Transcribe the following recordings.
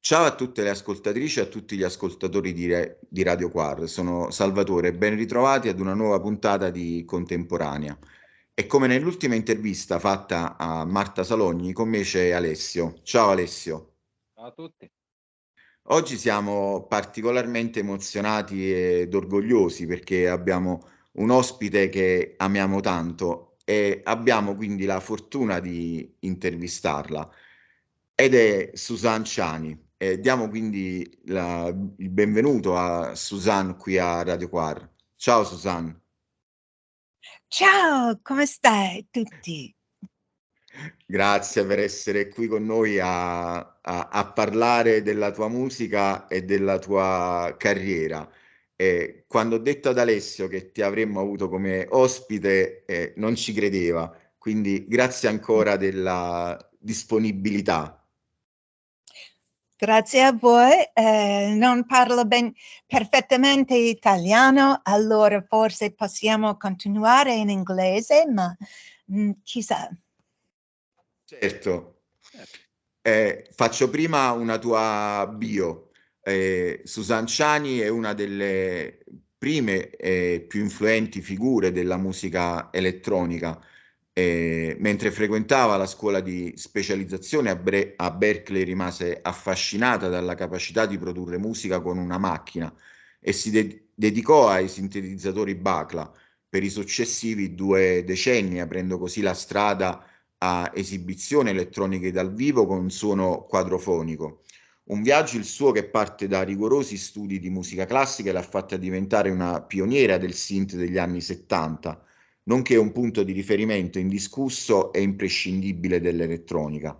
Ciao a tutte le ascoltatrici e a tutti gli ascoltatori di Radio Quar. Sono Salvatore e ben ritrovati ad una nuova puntata di Contemporanea. E come nell'ultima intervista fatta a Marta Salogni, con me c'è Alessio. Ciao Alessio. Ciao a tutti. Oggi siamo particolarmente emozionati ed orgogliosi perché abbiamo un ospite che amiamo tanto e abbiamo quindi la fortuna di intervistarla ed è Suzanne Ciani. E diamo quindi il benvenuto a Suzanne qui a Radio Quar. Ciao Suzanne. Ciao, come stai tutti? Grazie per essere qui con noi a parlare della tua musica e della tua carriera. E quando ho detto ad Alessio che ti avremmo avuto come ospite, non ci credeva, quindi grazie ancora della disponibilità. Grazie a voi. Non parlo perfettamente italiano, allora forse possiamo continuare in inglese, ma chissà. Certo. Faccio prima una tua bio. Suzanne Ciani è una delle prime e più influenti figure della musica elettronica. Mentre frequentava la scuola di specializzazione a Berkeley, rimase affascinata dalla capacità di produrre musica con una macchina e si dedicò ai sintetizzatori Bacla per i successivi 2 decenni, aprendo così la strada a esibizioni elettroniche dal vivo con suono quadrofonico. Un viaggio il suo che parte da rigorosi studi di musica classica e l'ha fatta diventare una pioniera del synth degli anni 70, nonché un punto di riferimento indiscusso e imprescindibile dell'elettronica.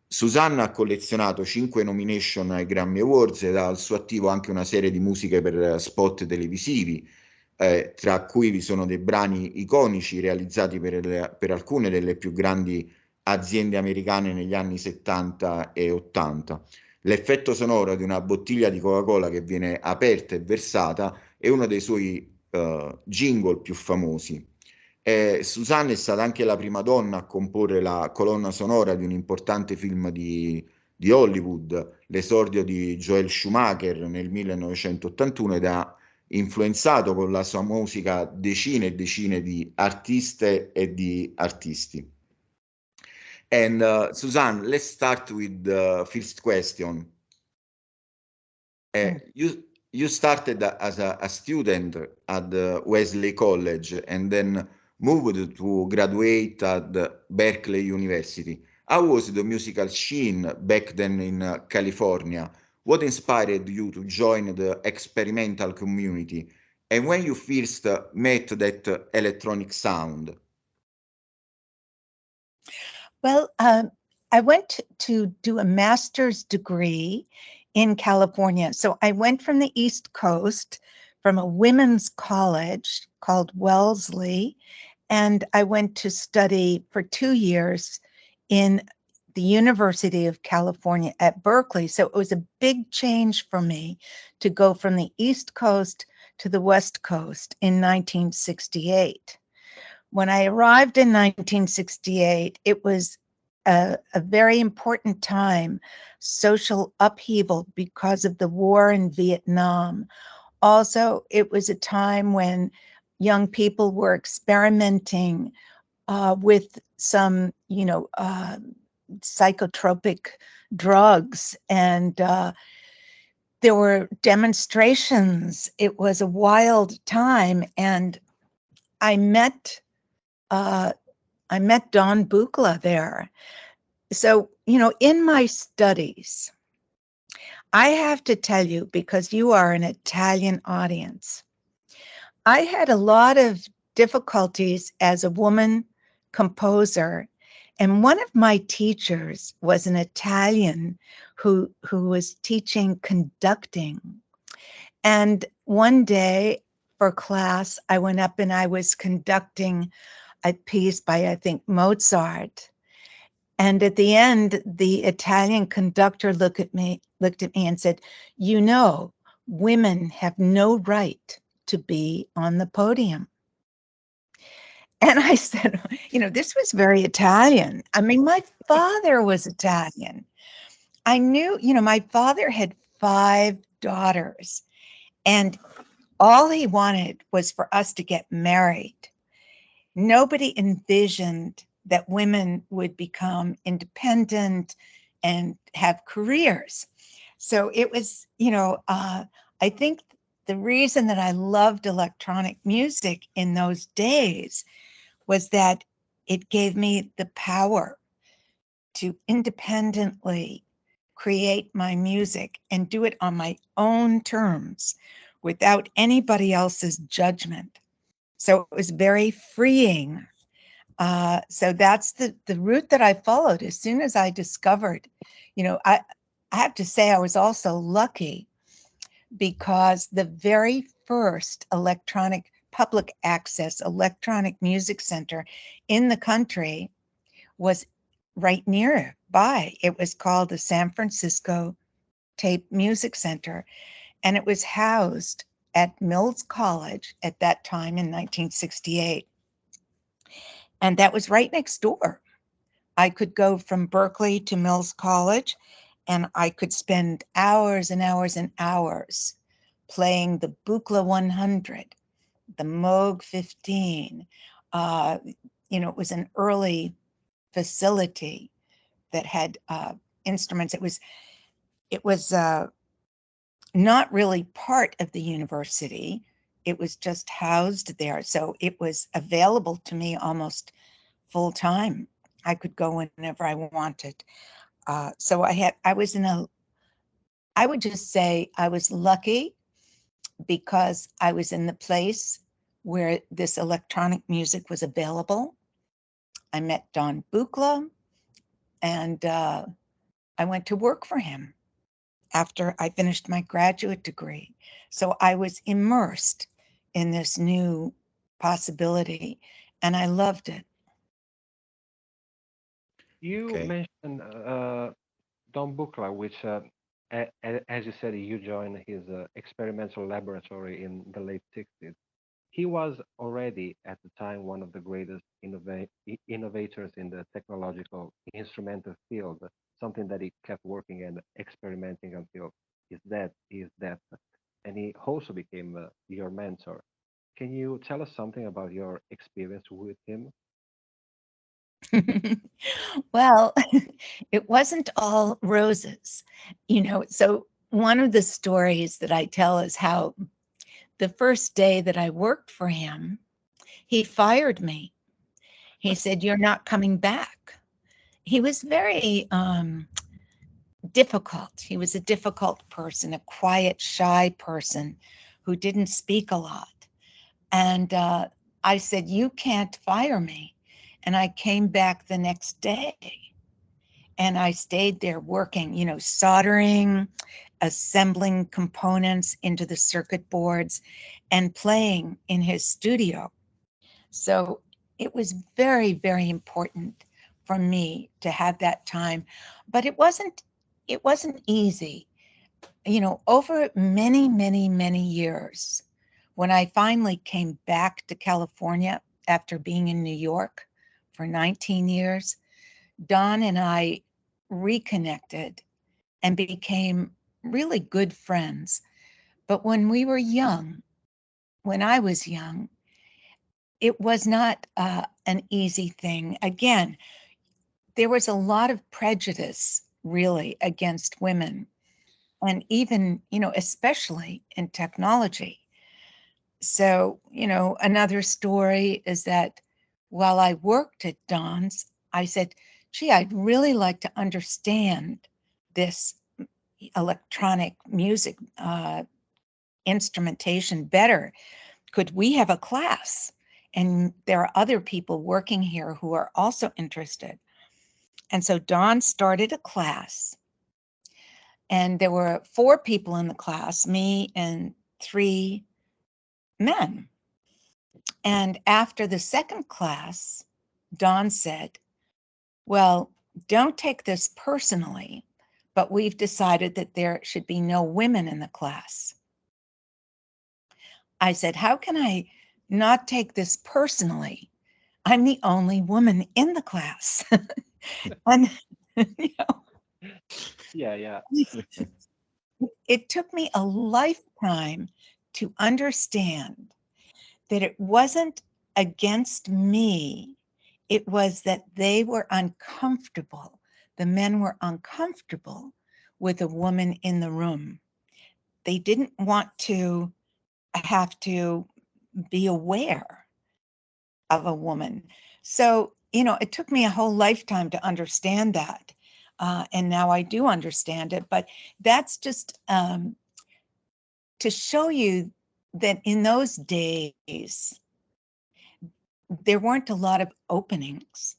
Susanna ha collezionato 5 nomination ai Grammy Awards ed ha al suo attivo anche una serie di musiche per spot televisivi, tra cui vi sono dei brani iconici realizzati per alcune delle più grandi aziende americane negli anni 70 e 80. L'effetto sonoro di una bottiglia di Coca-Cola che viene aperta e versata è uno dei suoi jingle più famosi. Suzanne è stata anche la prima donna a comporre la colonna sonora di un importante film di Hollywood, l'esordio di Joel Schumacher nel 1981 ed ha influenzato con la sua musica decine e decine di artiste e di artisti. And Suzanne, let's start with the first question. You started as a student at the Wesley College and then moved to graduate at the Berkeley University. How was the musical scene back then in California? What inspired you to join the experimental community? And when you first met that electronic sound? Well, I went to do a master's degree in California. So I went from the East Coast, from a women's college called Wellesley, and I went to study for 2 years in the University of California at Berkeley. So it was a big change for me to go from the East Coast to the West Coast in 1968. When I arrived in 1968, it was a very important time, social upheaval because of the war in Vietnam. Also, it was a time when young people were experimenting with some, psychotropic drugs, and there were demonstrations. It was a wild time, and I met Don Buchla there. So, in my studies, I have to tell you, because you are an Italian audience, I had a lot of difficulties as a woman composer. And one of my teachers was an Italian who was teaching conducting. And one day for class, I went up and I was conducting a piece by, I think, Mozart. And at the end, the Italian conductor looked at me and said, women have no right to be on the podium. And I said, this was very Italian. I mean, my father was Italian. I knew, my father had 5 daughters, and all he wanted was for us to get married. Nobody envisioned that women would become independent and have careers. So it was, I think the reason that I loved electronic music in those days was that it gave me the power to independently create my music and do it on my own terms without anybody else's judgment. So it was very freeing. So that's the route that I followed as soon as I discovered, I have to say I was also lucky because the very first public access electronic music center in the country was right nearby. It was called the San Francisco Tape Music Center, and it was housed at Mills College at that time in 1968. And that was right next door. I could go from Berkeley to Mills College, and I could spend hours and hours and hours playing the Buchla 100, the Moog 15. It was an early facility that had instruments. It was not really part of the university. It was just housed there, so it was available to me almost full time. I could go whenever I wanted. So I would just say I was lucky because I was in the place where this electronic music was available. I met Don Buchla, and I went to work for him after I finished my graduate degree. So I was immersed in this new possibility, and I loved it. You Okay. mentioned Don Buchla, which, as you said, you joined his experimental laboratory in the late 60s. He was already at the time one of the greatest innovators in the technological instrumental field, something that he kept working and experimenting until his death. And he also became your mentor. Can you tell us something about your experience with him? Well, it wasn't all roses, So one of the stories that I tell is how the first day that I worked for him, he fired me. He said, "You're not coming back." He was very difficult. He was a difficult person, a quiet, shy person who didn't speak a lot. And I said, "You can't fire me." And I came back the next day and I stayed there working, soldering, assembling components into the circuit boards, and playing in his studio. So it was very, very important for me to have that time, but it wasn't easy. Over many, many, many years, when I finally came back to California after being in New York for 19 years, Don and I reconnected and became really good friends. But when I was young, it was not an easy thing. Again, there was a lot of prejudice really against women, and even, especially in technology. So, another story is that while I worked at Don's, I said, "Gee, I'd really like to understand this electronic music instrumentation better. Could we have a class?" And there are other people working here who are also interested. And so Don started a class, and there were 4 people in the class, me and 3 men. And after the second class, Don said, "Well, don't take this personally, but we've decided that there should be no women in the class." I said, "How can I not take this personally? I'm the only woman in the class." And, you know, Yeah, yeah. It took me a lifetime to understand that it wasn't against me. It was that they were uncomfortable. The men were uncomfortable with a woman in the room. They didn't want to have to be aware of a woman. So, it took me a whole lifetime to understand that. And now I do understand it. But that's just to show you that in those days, there weren't a lot of openings.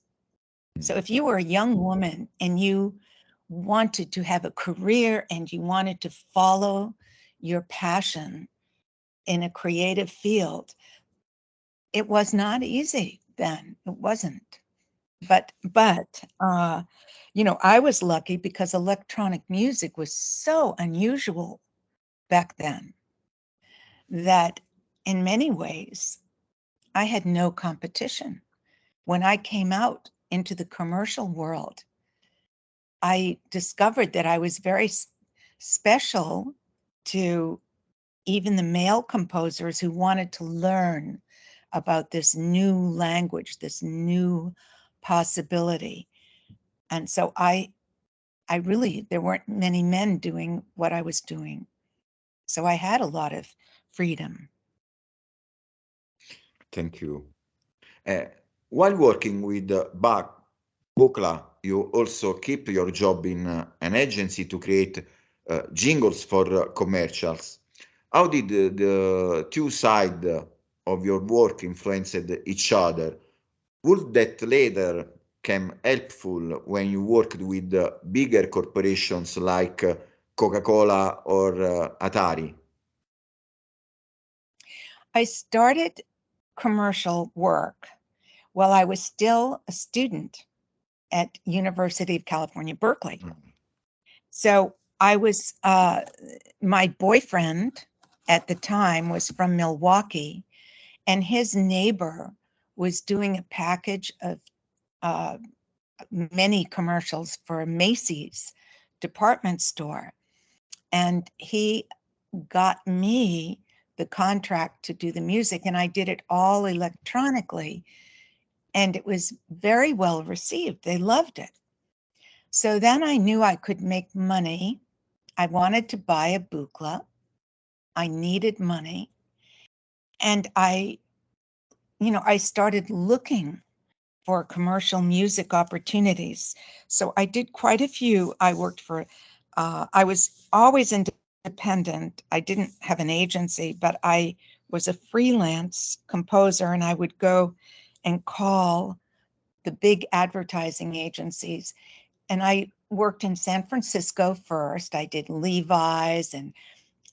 So if you were a young woman and you wanted to have a career and you wanted to follow your passion in a creative field, it was not easy then. It wasn't. But I was lucky because electronic music was so unusual back then that in many ways I had no competition. When I came out into the commercial world, I discovered that I was very special to even the male composers who wanted to learn about this new language, this new possibility. And so there weren't many men doing what I was doing. So I had a lot of freedom. Thank you. Uh, while working with Buchla, you also keep your job in an agency to create jingles for commercials. How did the two sides of your work influenced each other? Would that later come helpful when you worked with bigger corporations like Coca-Cola or Atari? I started commercial work while I was still a student at University of California, Berkeley. So I was, my boyfriend at the time was from Milwaukee, and his neighbor was doing a package of uh, many commercials for a Macy's department store. And he got me the contract to do the music, and I did it all electronically. And it was very well received. They loved it. So then I knew I could make money. I wanted to buy a Buchla. I needed money. And I started looking for commercial music opportunities. So I did quite a few. I was always independent. I didn't have an agency, but I was a freelance composer, and I would go and call the big advertising agencies. And I worked in San Francisco first. I did Levi's and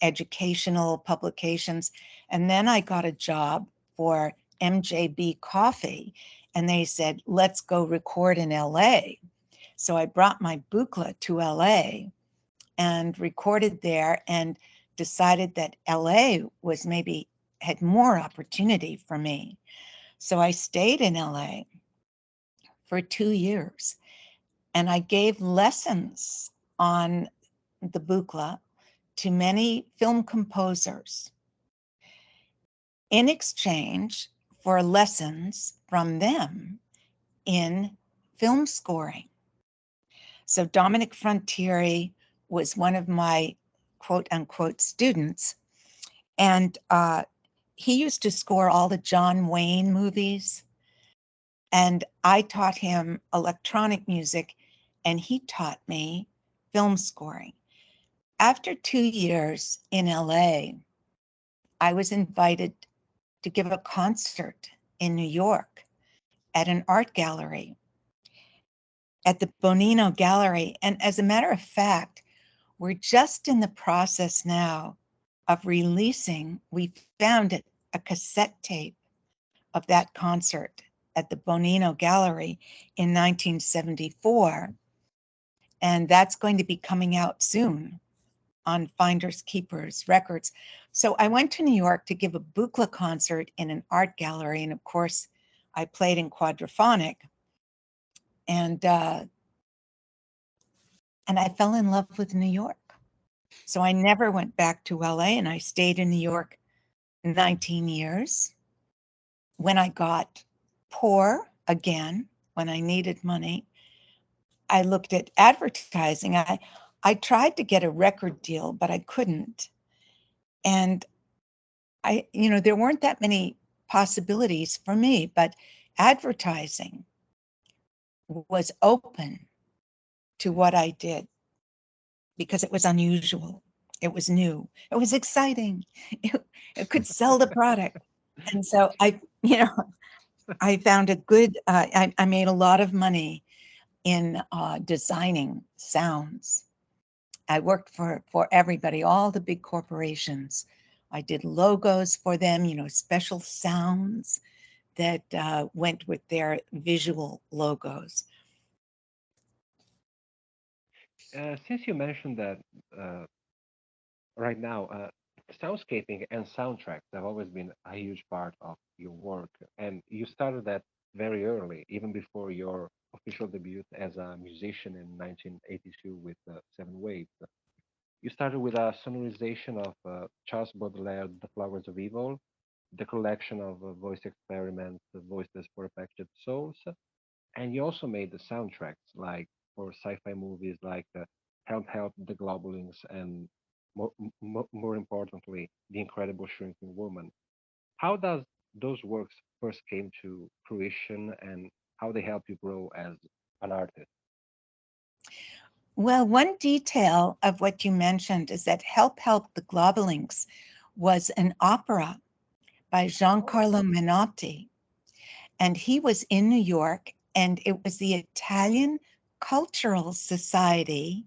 educational publications. And then I got a job for MJB Coffee, and they said, let's go record in LA. So I brought my Buchla to LA and recorded there and decided that LA had more opportunity for me. So I stayed in LA for 2 years, and I gave lessons on the Buchla to many film composers in exchange for lessons from them in film scoring. So Dominic Frontieri was one of my quote unquote students, and he used to score all the John Wayne movies. And I taught him electronic music, and he taught me film scoring. After 2 years in LA, I was invited to give a concert in New York at an art gallery, at the Bonino Gallery. And as a matter of fact, we're just in the process now of releasing, we found a cassette tape of that concert at the Bonino Gallery in 1974. And that's going to be coming out soon on Finders Keepers Records. So I went to New York to give a Buchla concert in an art gallery. And of course, I played in quadraphonic. And and I fell in love with New York. So I never went back to LA, and I stayed in New York 19 years. When I got poor again, when I needed money, I looked at advertising. I tried to get a record deal, but I couldn't. And there weren't that many possibilities for me, but advertising was open to what I did because it was unusual. It was new. It was exciting. It could sell the product. And so I found a good, I made a lot of money in designing sounds. I worked for everybody, all the big corporations. I did logos for them, special sounds that went with their visual logos. Since you mentioned that right now, soundscaping and soundtracks have always been a huge part of your work, and you started that very early, even before your official debut as a musician in 1982 with Seven Waves. You started with a sonorization of Charles Baudelaire's The Flowers of Evil, the collection of voice experiments, Voices for Affected Souls, and you also made the soundtracks like for sci-fi movies like Help, The Globulins, and more importantly, The Incredible Shrinking Woman. How does those works first came to fruition, and how they help you grow as an artist? Well, one detail of what you mentioned is that Help, the Globulins was an opera by Oh, Giancarlo Menotti. And he was in New York, and it was the Italian Cultural Society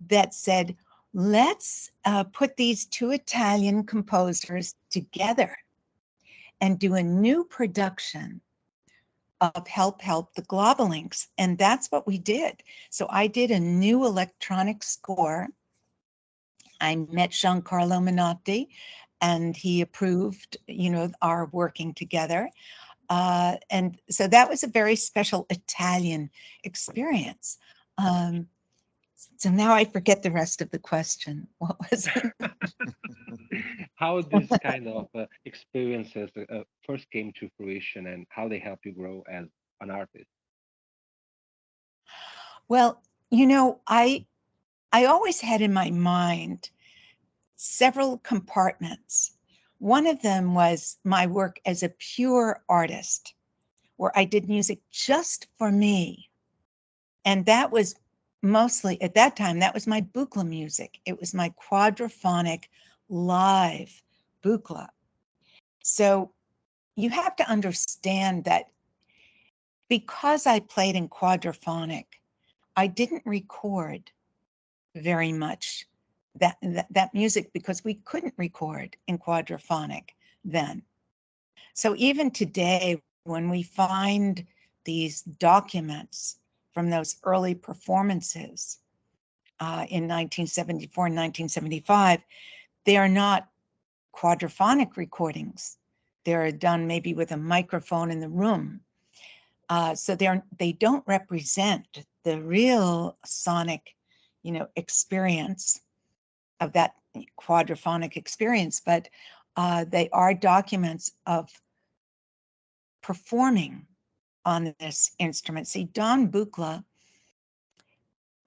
that said, let's put these two Italian composers together and do a new production of Help, the Globulinks. And that's what we did. So I did a new electronic score. I met Giancarlo Menotti, and he approved, our working together. And so that was a very special Italian experience. Um, so now I forget the rest of the question. What was it? how this kind of experiences first came to fruition, and how they help you grow as an artist? Well, I always had in my mind several compartments. One of them was my work as a pure artist, where I did music just for me. And that was mostly, at that time, that was my bucla music. It was my quadraphonic live bucla. So you have to understand that because I played in quadraphonic, I didn't record very much that music because we couldn't record in quadraphonic then. So even today, when we find these documents from those early performances in 1974 and 1975, they are not quadraphonic recordings. They're done maybe with a microphone in the room. So they don't represent the real sonic, experience of that quadraphonic experience, but they are documents of performing on this instrument. See, Don Buchla,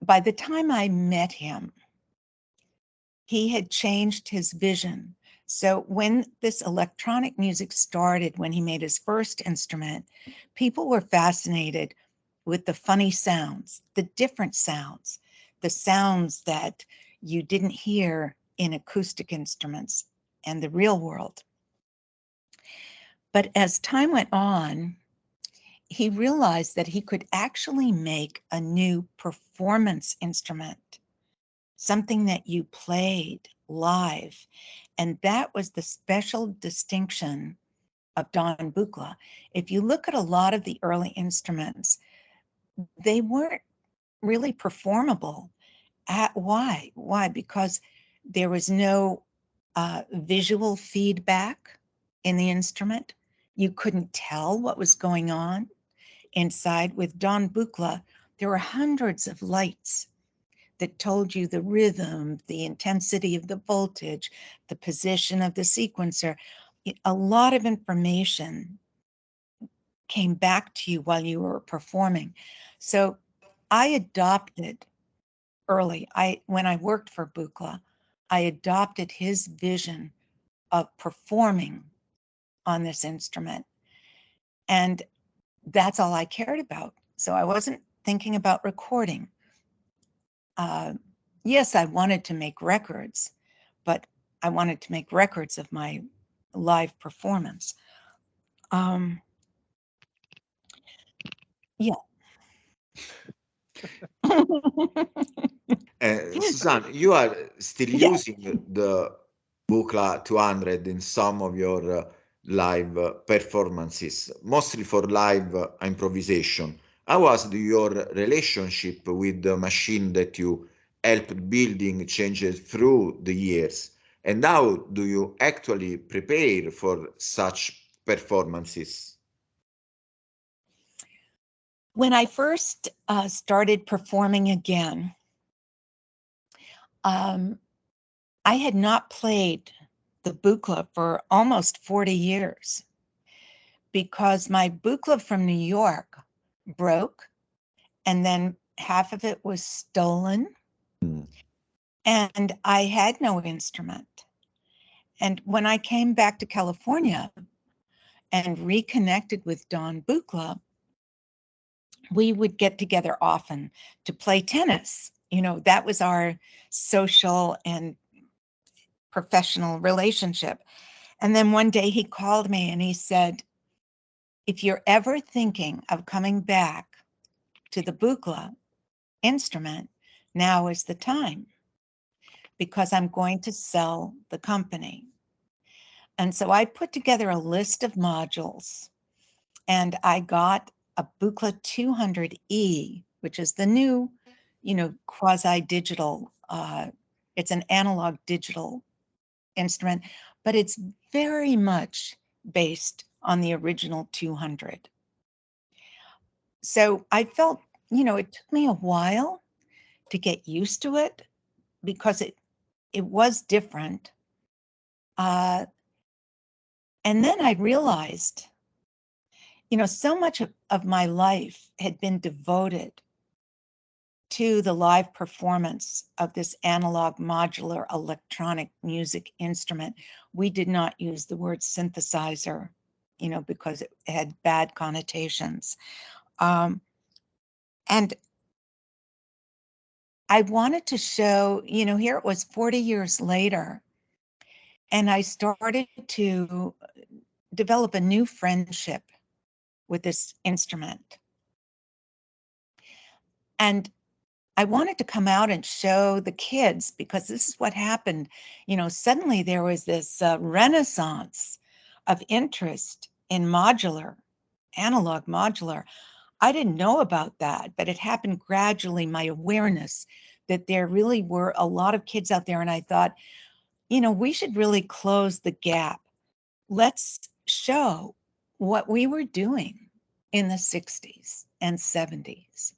by the time I met him, he had changed his vision. So when this electronic music started, when he made his first instrument, people were fascinated with the funny sounds, the different sounds, the sounds that you didn't hear in acoustic instruments and the real world. But as time went on, he realized that he could actually make a new performance instrument, something that you played live. And that was the special distinction of Don Buchla. If you look at a lot of the early instruments, they weren't really performable. Why? Why? Because there was no visual feedback in the instrument. You couldn't tell what was going on inside. With Don Buchla, there were hundreds of lights that told you the rhythm, the intensity of the voltage, the position of the sequencer. A lot of information came back to you while you were performing. So I adopted early, when I worked for Buchla, I adopted his vision of performing on this instrument. And that's all I cared about. So I wasn't thinking about recording. Yes, I wanted to make records, but I wanted to make records of my live performance. Yeah. Suzanne, you are still Yeah. using the Buchla 200 in some of your live performances, mostly for live improvisation. How was your relationship with the machine that you helped building changes through the years? And how do you actually prepare for such performances? When I first started performing again, I had not played the Buchla for almost 40 years because my Buchla from New York broke, and then half of it was stolen, and I had no instrument. And when I came back to California and reconnected with Don Buchla, we would get together often to play tennis. That was our social and professional relationship. And then one day he called me and he said, if you're ever thinking of coming back to the Buchla instrument, now is the time, because I'm going to sell the company. And so I put together a list of modules, and I got a Buchla 200E, which is the new, quasi-digital. It's an analog digital instrument, but it's very much based on the original 200. So I felt, it took me a while to get used to it because it was different. And then I realized, so much of my life had been devoted to the live performance of this analog modular electronic music instrument. We did not use the word synthesizer, because it had bad connotations. And I wanted to show, here it was 40 years later, and I started to develop a new friendship with this instrument. And I wanted to come out and show the kids, because this is what happened. Suddenly there was this renaissance of interest in analog modular. I didn't know about that, but it happened gradually, my awareness that there really were a lot of kids out there. And I thought, we should really close the gap. Let's show what we were doing in the 60s and 70s,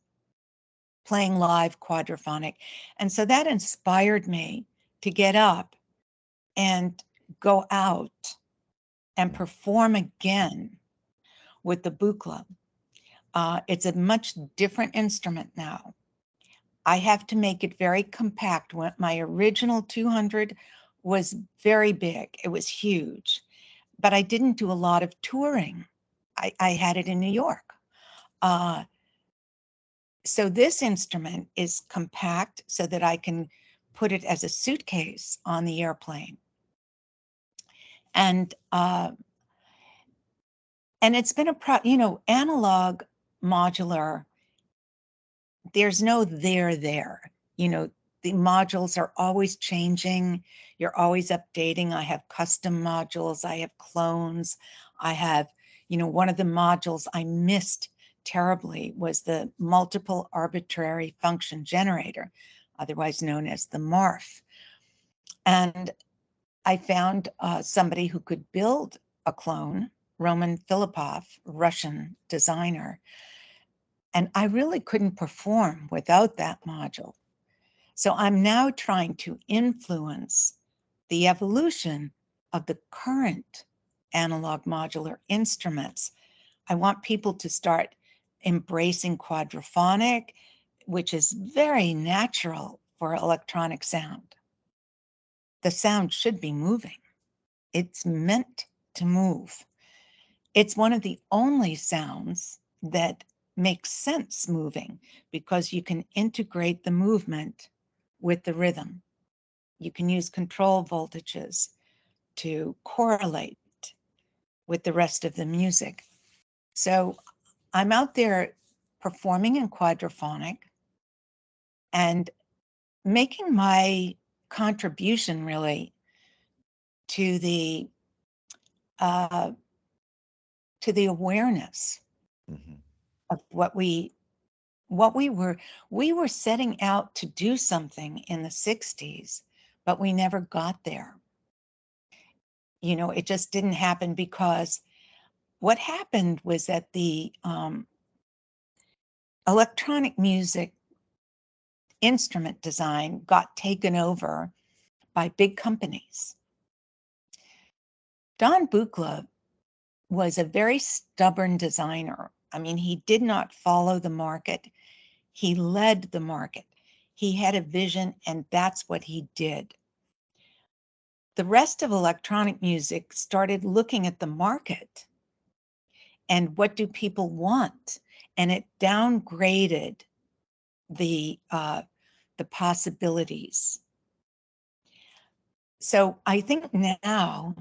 playing live quadraphonic. And so that inspired me to get up and go out and perform again with the Buchla. It's a much different instrument now. I have to make it very compact. My original 200 was very big. It was huge, but I didn't do a lot of touring. I had it in New York. So this instrument is compact so that I can put it as a suitcase on the airplane. And it's been analog modular, there's no there. The modules are always changing. You're always updating. I have custom modules. I have clones. I have, one of the modules I missed terribly was the multiple arbitrary function generator, otherwise known as the MARF. And I found somebody who could build a clone, Roman Filipov, Russian designer. And I really couldn't perform without that module. So I'm now trying to influence the evolution of the current analog modular instruments. I want people to start embracing quadraphonic, which is very natural for electronic sound. The sound should be moving. It's meant to move. It's one of the only sounds that makes sense moving because you can integrate the movement with the rhythm. You can use control voltages to correlate with the rest of the music. So I'm out there performing in quadraphonic and making my contribution really to the uh, awareness of what we were setting out to do something in the 60s, but we never got there. You know, it just didn't happen because what happened was that the electronic music instrument design got taken over by big companies. Don Buchla was a very stubborn designer. I mean, he did not follow the market. He led the market. He had a vision, and that's what he did. The rest of electronic music started looking at the market and what do people want, and it downgraded the possibilities. So I think now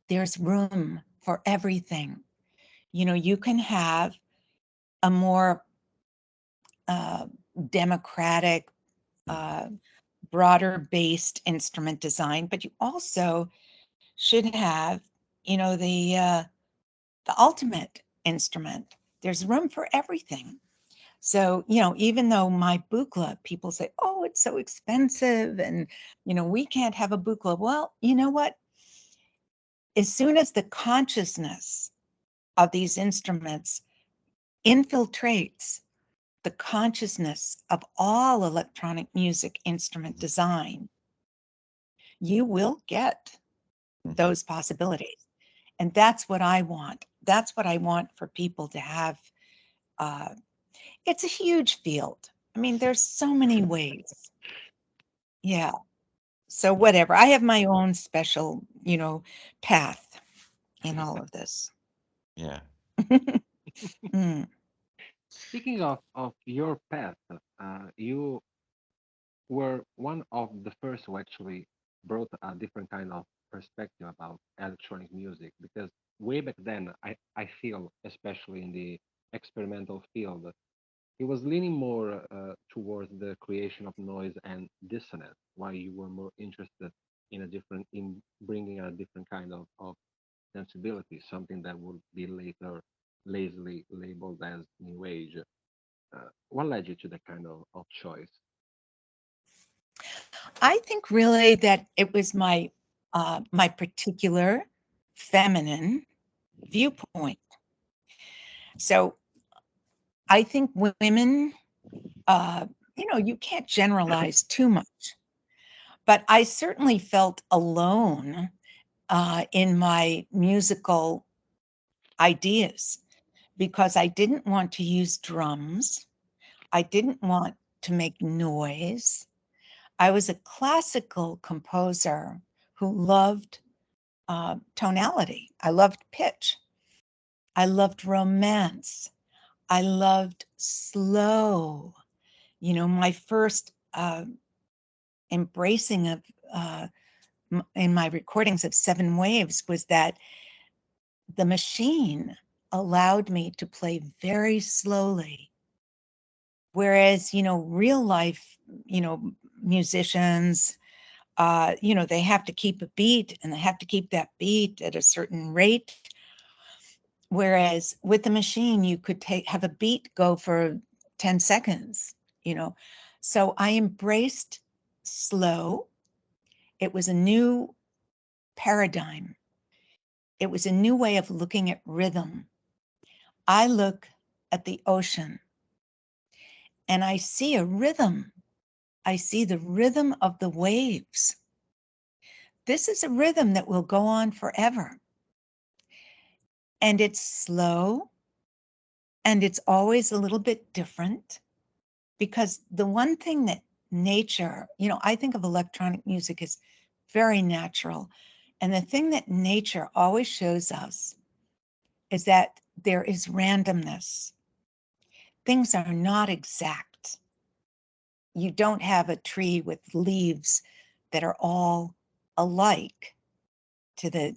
there's room for everything. You know, you can have a more democratic, broader based instrument design, but you also should have, you know, the ultimate instrument. There's room for everything. So, you know, even though my Buchla, people say, oh, it's so expensive and, you know, we can't have a Buchla. Well, you know what? As soon as the consciousness of these instruments infiltrates the consciousness of all electronic music instrument design, you will get those possibilities. And that's what I want. That's what I want for people to have. It's a huge field. I mean, there's so many ways. Yeah. So whatever. I have my own special, you know, path in all of this. Yeah. Mm. Speaking of your path, you were one of the first who actually brought a different kind of perspective about electronic music, because way back then, I feel, especially in the experimental field, he was leaning more towards the creation of noise and dissonance, while you were more interested in bringing a different kind of sensibility, something that would be later lazily labeled as new age. What led you to that kind of choice? I think really that it was my particular feminine viewpoint. So I think women, you know, you can't generalize too much, but I certainly felt alone in my musical ideas because I didn't want to use drums. I didn't want to make noise. I was a classical composer who loved tonality. I loved pitch. I loved romance. I loved slow. You know, my first embracing of in my recordings of Seven Waves was that the machine allowed me to play very slowly. Whereas, you know, real life, you know, musicians, you know, they have to keep a beat and they have to keep that beat at a certain rate. Whereas with the machine, you could have a beat go for 10 seconds, you know. So I embraced slow. It was a new paradigm. It was a new way of looking at rhythm. I look at the ocean and I see a rhythm I see the rhythm of the waves. This is a rhythm that will go on forever. And it's slow, and it's always a little bit different, because the one thing that nature, I think of electronic music as very natural. And the thing that nature always shows us is that there is randomness. Things are not exact. You don't have a tree with leaves that are all alike to the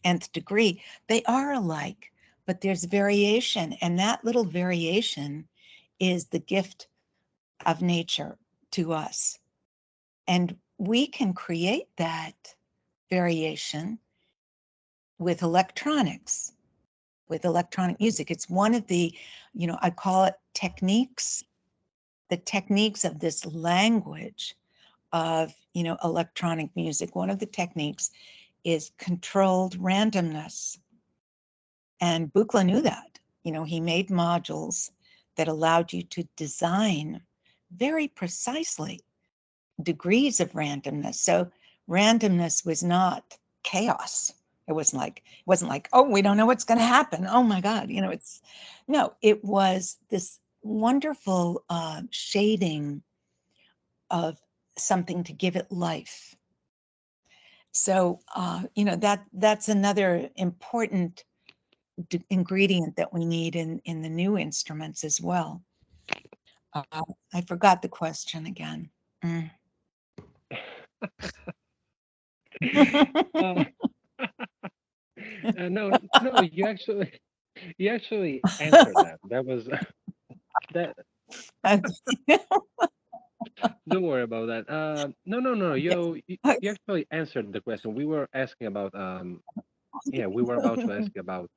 nth degree. They are alike, but there's variation, and that little variation is the gift of nature to us. And we can create that variation with electronics, with electronic music. It's one of the, I call it techniques, the techniques of this language of, electronic music. One of the techniques is controlled randomness. And Buchla knew that. He made modules that allowed you to design very precisely degrees of randomness. So randomness was not chaos. It wasn't like, oh, we don't know what's going to happen. Oh my God, it was this wonderful shading of something to give it life. So that's another important ingredient that we need in the new instruments as well. I forgot the question again. No, no, you actually answered that. That was that. Don't worry about that. No. You actually answered the question. We were asking about yeah, we were about to ask you about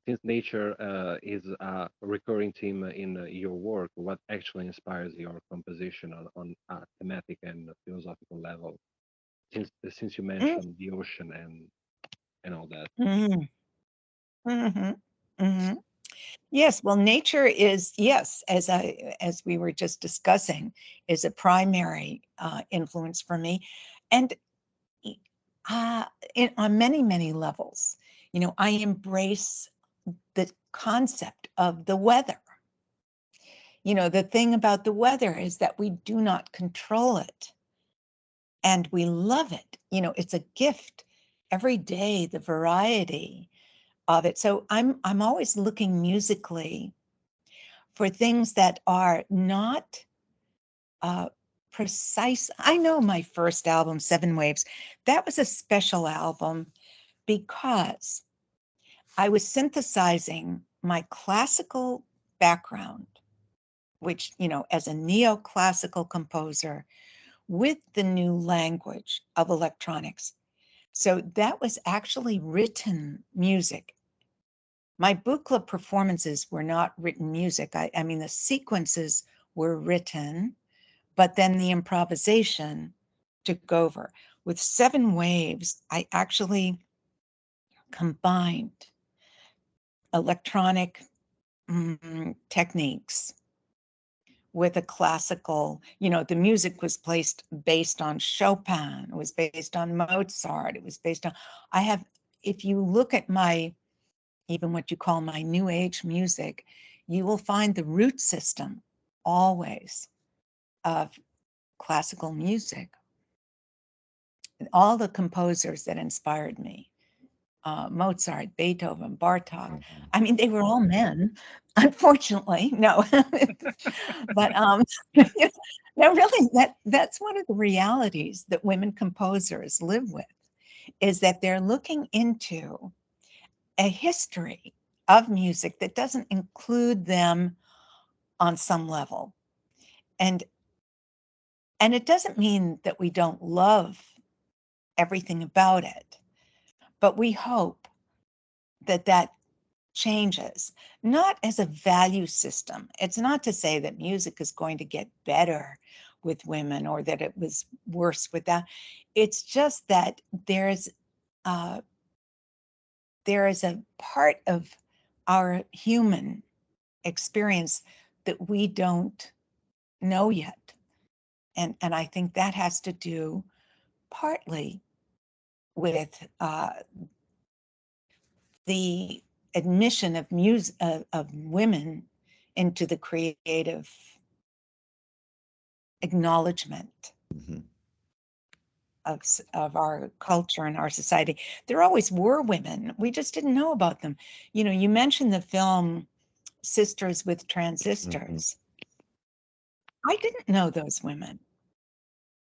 since nature is a recurring theme in your work, what actually inspires your composition on a thematic and philosophical level? Since you mentioned the ocean and all that. Mhm. Mhm. Mhm. Yes, well, nature is, yes, as we were just discussing, is a primary influence for me, and uh, on many, many levels. I embrace the concept of the weather. The thing about the weather is that we do not control it, and we love it. It's a gift every day, the variety of it. So I'm always looking musically for things that are not precise. I know my first album, Seven Waves, that was a special album because I was synthesizing my classical background, which, as a neoclassical composer, with the new language of electronics. So that was actually written music. My book club performances were not written music. I mean, the sequences were written, but then the improvisation took over. With Seven Waves, I actually combined electronic techniques with a classical, the music was based on Chopin, it was based on Mozart, it was based on, if you look at even what you call my new age music, you will find the root system always of classical music. All the composers that inspired me, Mozart, Beethoven, Bartok. I mean, they were all men, unfortunately. No, but no, really, that's one of the realities that women composers live with, is that they're looking into a history of music that doesn't include them on some level, and it doesn't mean that we don't love everything about it, but we hope that changes, not as a value system. It's not to say that music is going to get better with women or that it was worse without. It's just that uh, there is a part of our human experience that we don't know yet. And I think that has to do partly with the admission of music of women into the creative acknowledgement Mhm. of our culture and our society. There always were women. We just didn't know about them. You know, you mentioned the film Sisters with Transistors. I didn't know those women.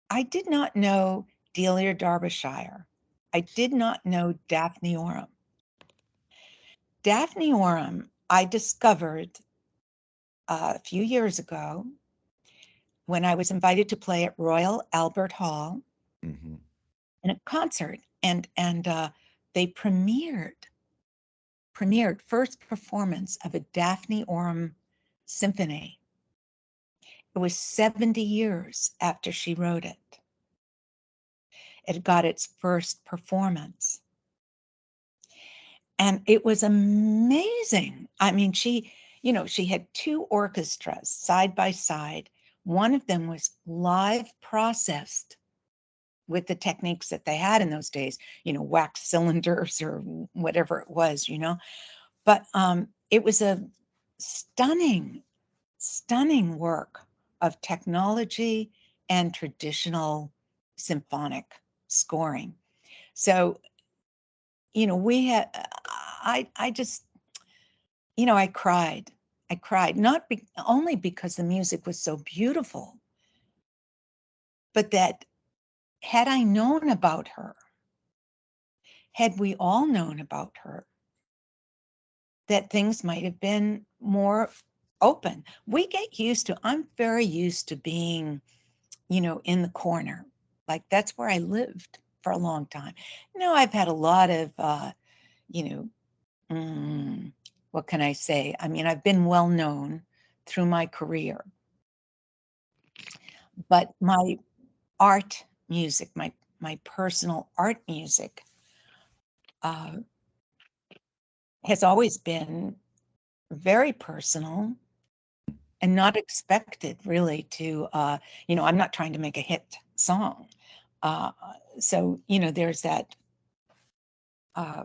I did not know Delia Derbyshire. I did not know Daphne Oram. Daphne Oram, I discovered a few years ago when I was invited to play at Royal Albert Hall Mhm. in a concert, and they premiered first performance of a Daphne Oram symphony. It was 70 years after she wrote it. It got its first performance. And it was amazing. I mean, she had two orchestras side by side. One of them was live processed with the techniques that they had in those days, wax cylinders or whatever it was, But it was a stunning, stunning work of technology and traditional symphonic scoring. So, we had, I just, I cried. I cried, not only because the music was so beautiful, but that had I known about her, had we all known about her, that things might have been more open. We get used to, I'm very used to being, in the corner. Like that's where I lived for a long time. I've had a lot of, you know, what can I say? I mean, I've been well known through my career, but my art music, my personal art music, uh, has always been very personal and not expected really to, I'm not trying to make a hit song. Uh, so, there's that, uh,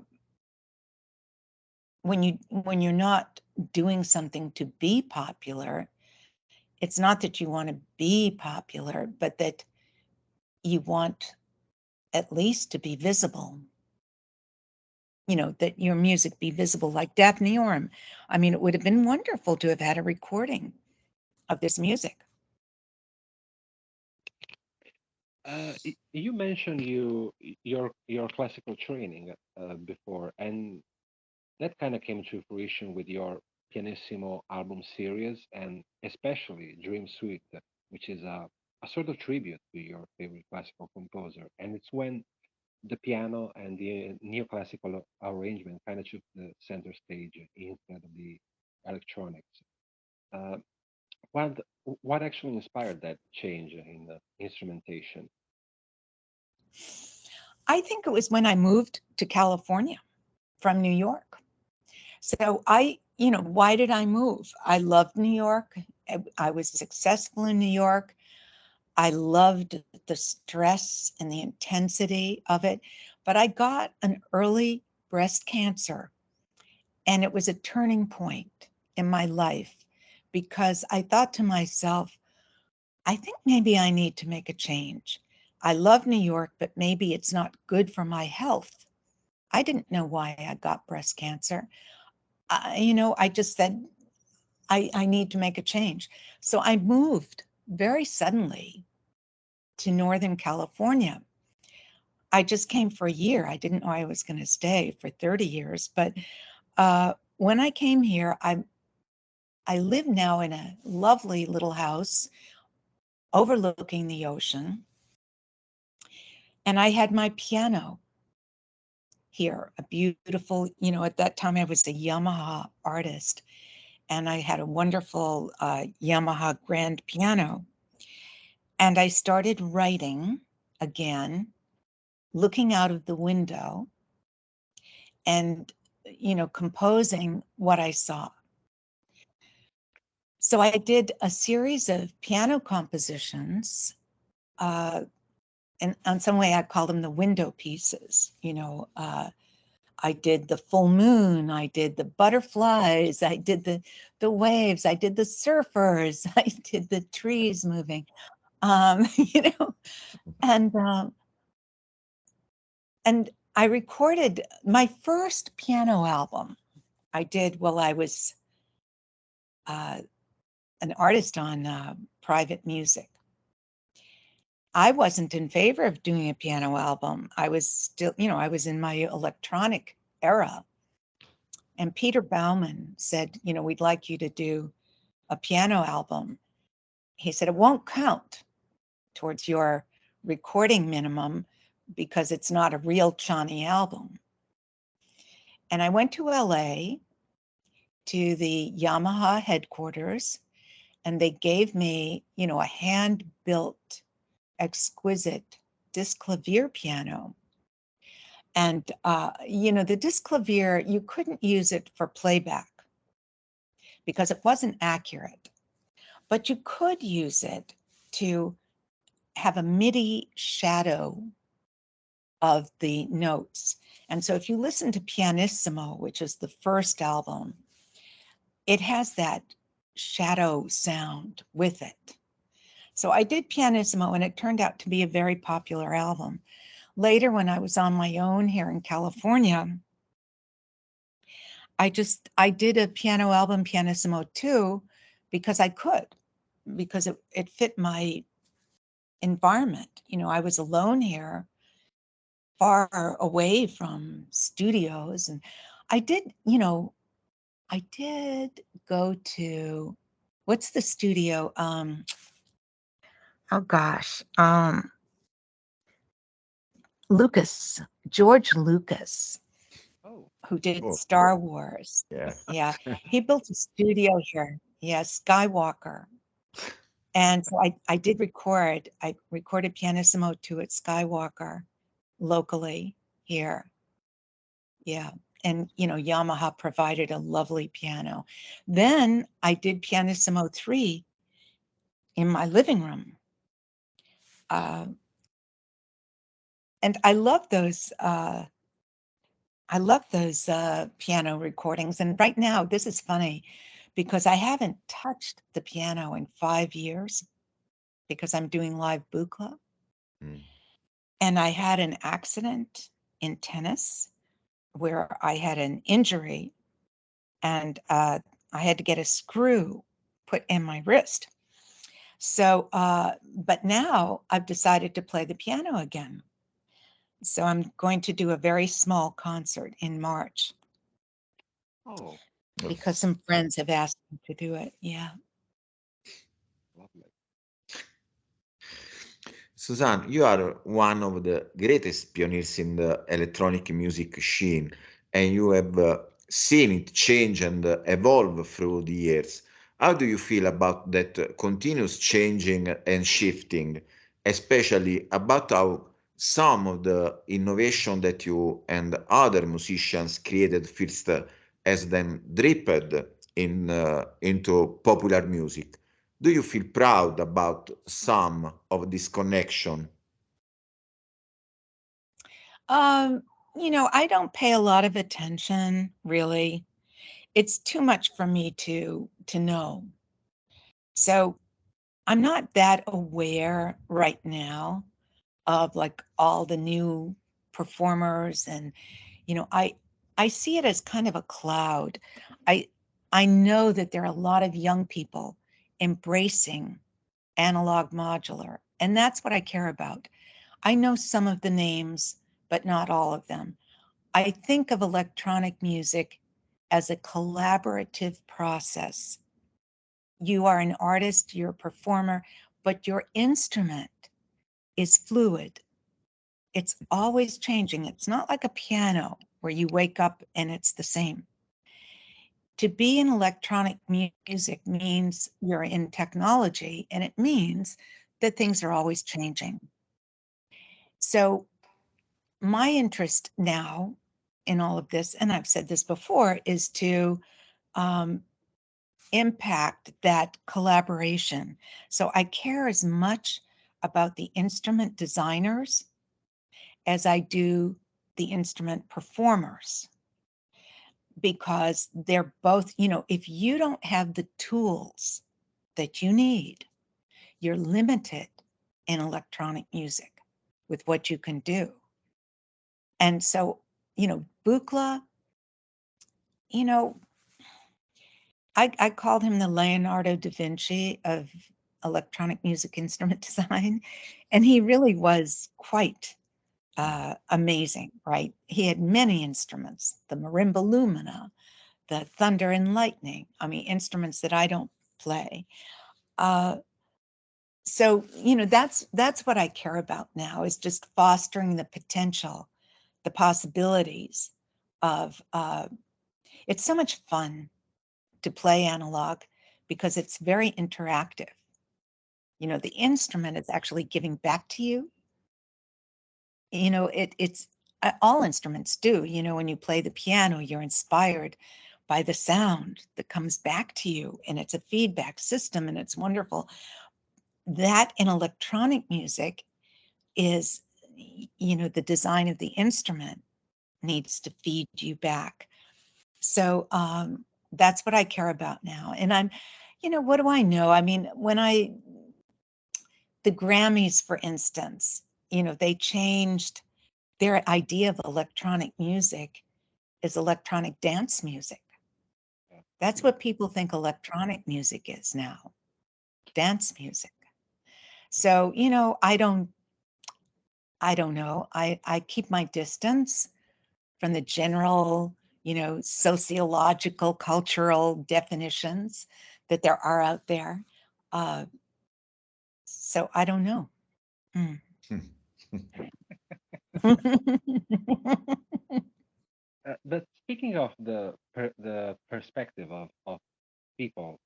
when you're not doing something to be popular, it's not that you want to be popular, but that you want at least to be visible, that your music be visible, like Daphne Oram. I mean, it would have been wonderful to have had a recording of this music. You mentioned your classical training before, and that kind of came to fruition with your Pianissimo album series, and especially Dream Suite, which is a sort of tribute to your favorite classical composer. And it's when the piano and the neoclassical arrangement kind of took the center stage instead of the electronics. Uh, what what actually inspired that change in the instrumentation? I think it was when I moved to California from New York. So why did I move? I loved New York. I was successful in New York. I loved the stress and the intensity of it, but I got an early breast cancer, and it was a turning point in my life because I thought to myself, I think maybe I need to make a change. I love New York, but maybe it's not good for my health. I didn't know why I got breast cancer. I just said, I need to make a change. So I moved very suddenly to Northern California. I just came for a year. I didn't know I was going to stay for 30 years. But when I came here, I live now in a lovely little house overlooking the ocean. And I had my piano here, a beautiful, at that time I was a Yamaha artist, and I had a wonderful Yamaha grand piano. And I started writing again, looking out of the window and, composing what I saw. So I did a series of piano compositions and on some way I call them the window pieces. I did the full moon, I did the butterflies, I did the waves, I did the surfers, I did the trees moving, and I recorded my first piano album. I did while I was an artist on private music. I wasn't in favor of doing a piano album. I was still, I was in my electronic era. And Peter Bauman said, we'd like you to do a piano album. He said, it won't count towards your recording minimum because it's not a real Ciani album. And I went to LA to the Yamaha headquarters, and they gave me, a hand-built, exquisite disclavier piano. And, the disclavier, you couldn't use it for playback because it wasn't accurate, but you could use it to have a MIDI shadow of the notes. And so if you listen to Pianissimo, which is the first album, it has that shadow sound with it. So I did Pianissimo, and it turned out to be a very popular album. Later, when I was on my own here in California, I did a piano album, Pianissimo 2, because I could, because it fit my environment. I was alone here, far away from studios. And I did go to, what's the studio? Oh gosh, George Lucas, who did Star Wars. Yeah. Yeah, he built a studio here. Yeah, Skywalker. And so I did record. I recorded Pianissimo 2 at Skywalker locally here. Yeah. And, Yamaha provided a lovely piano. Then I did Pianissimo 3 in my living room. And I love those piano recordings. And right now, this is funny because I haven't touched the piano in 5 years because I'm doing live bucla. Mm. And I had an accident in tennis where I had an injury, and I had to get a screw put in my wrist. So, but now I've decided to play the piano again. So I'm going to do a very small concert in March. Oh, Because some friends have asked me to do it. Yeah. lovely. Suzanne, you are one of the greatest pioneers in the electronic music scene, and you have seen it change and evolve through the years. How do you feel about that continuous changing and shifting, especially about how some of the innovation that you and other musicians created first as then dripped into popular music? Do you feel proud about some of this connection? I don't pay a lot of attention, really. It's too much for me to know. So I'm not that aware right now of like all the new performers, and I see it as kind of a cloud. I know that there are a lot of young people embracing analog modular, and that's what I care about. I know some of the names, but not all of them. I think of electronic music as a collaborative process. You are an artist, you're a performer, but your instrument is fluid. It's always changing. It's not like a piano where you wake up and it's the same. To be in electronic music means you're in technology, and it means that things are always changing. So my interest now in all of this, and I've said this before, is to impact that collaboration. So I care as much about the instrument designers as I do the instrument performers, because they're both, if you don't have the tools that you need, you're limited in electronic music with what you can do. And so, Buchla, I called him the Leonardo da Vinci of electronic music instrument design, and he really was quite amazing, right? He had many instruments, the marimba lumina, the thunder and lightning. I mean, instruments that I don't play. So, that's what I care about now, is just fostering the potential, the possibilities of, it's so much fun to play analog because it's very interactive. The instrument is actually giving back to you. It's all instruments do. When you play the piano, you're inspired by the sound that comes back to you, and it's a feedback system, and it's wonderful. That in electronic music is, the design of the instrument needs to feed you back. So that's what I care about now. And what do I know? I mean, the Grammys, for instance, they changed their idea of electronic music is electronic dance music. That's what people think electronic music is now, dance music. So, I don't know. I keep my distance from the general, sociological, cultural definitions that there are out there. So I don't know. Mm. But speaking of the perspective of people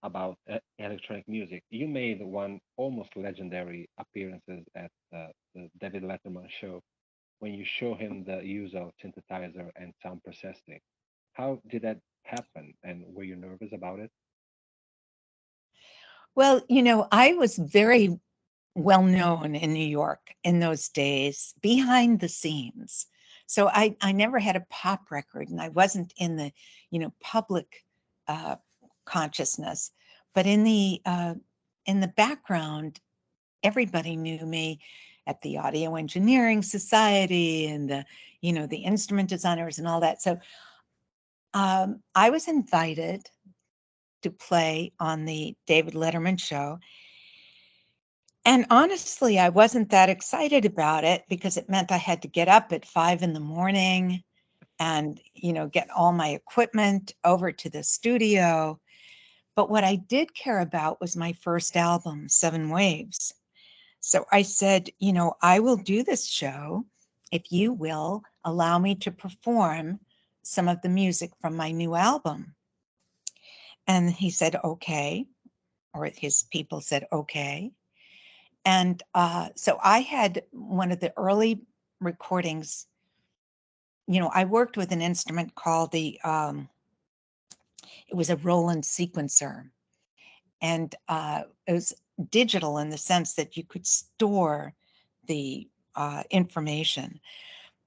about electronic music, you made one almost legendary appearances at the David Letterman show when you show him the use of synthesizer and sound processing. How did that happen, and were you nervous about it? Well, I was very well known in New York in those days, behind the scenes. So I never had a pop record, and I wasn't in the, public uh, consciousness, but in the background, everybody knew me at the Audio Engineering Society and the instrument designers and all that. So I was invited to play on the David Letterman show. And honestly, I wasn't that excited about it because it meant I had to get up at 5 in the morning and, get all my equipment over to the studio. But what I did care about was my first album, Seven Waves. So I said, I will do this show if you will allow me to perform some of the music from my new album. And he said, okay, or his people said, okay. And so I had one of the early recordings. I worked with an instrument called it was a Roland sequencer. And it was digital in the sense that you could store the information.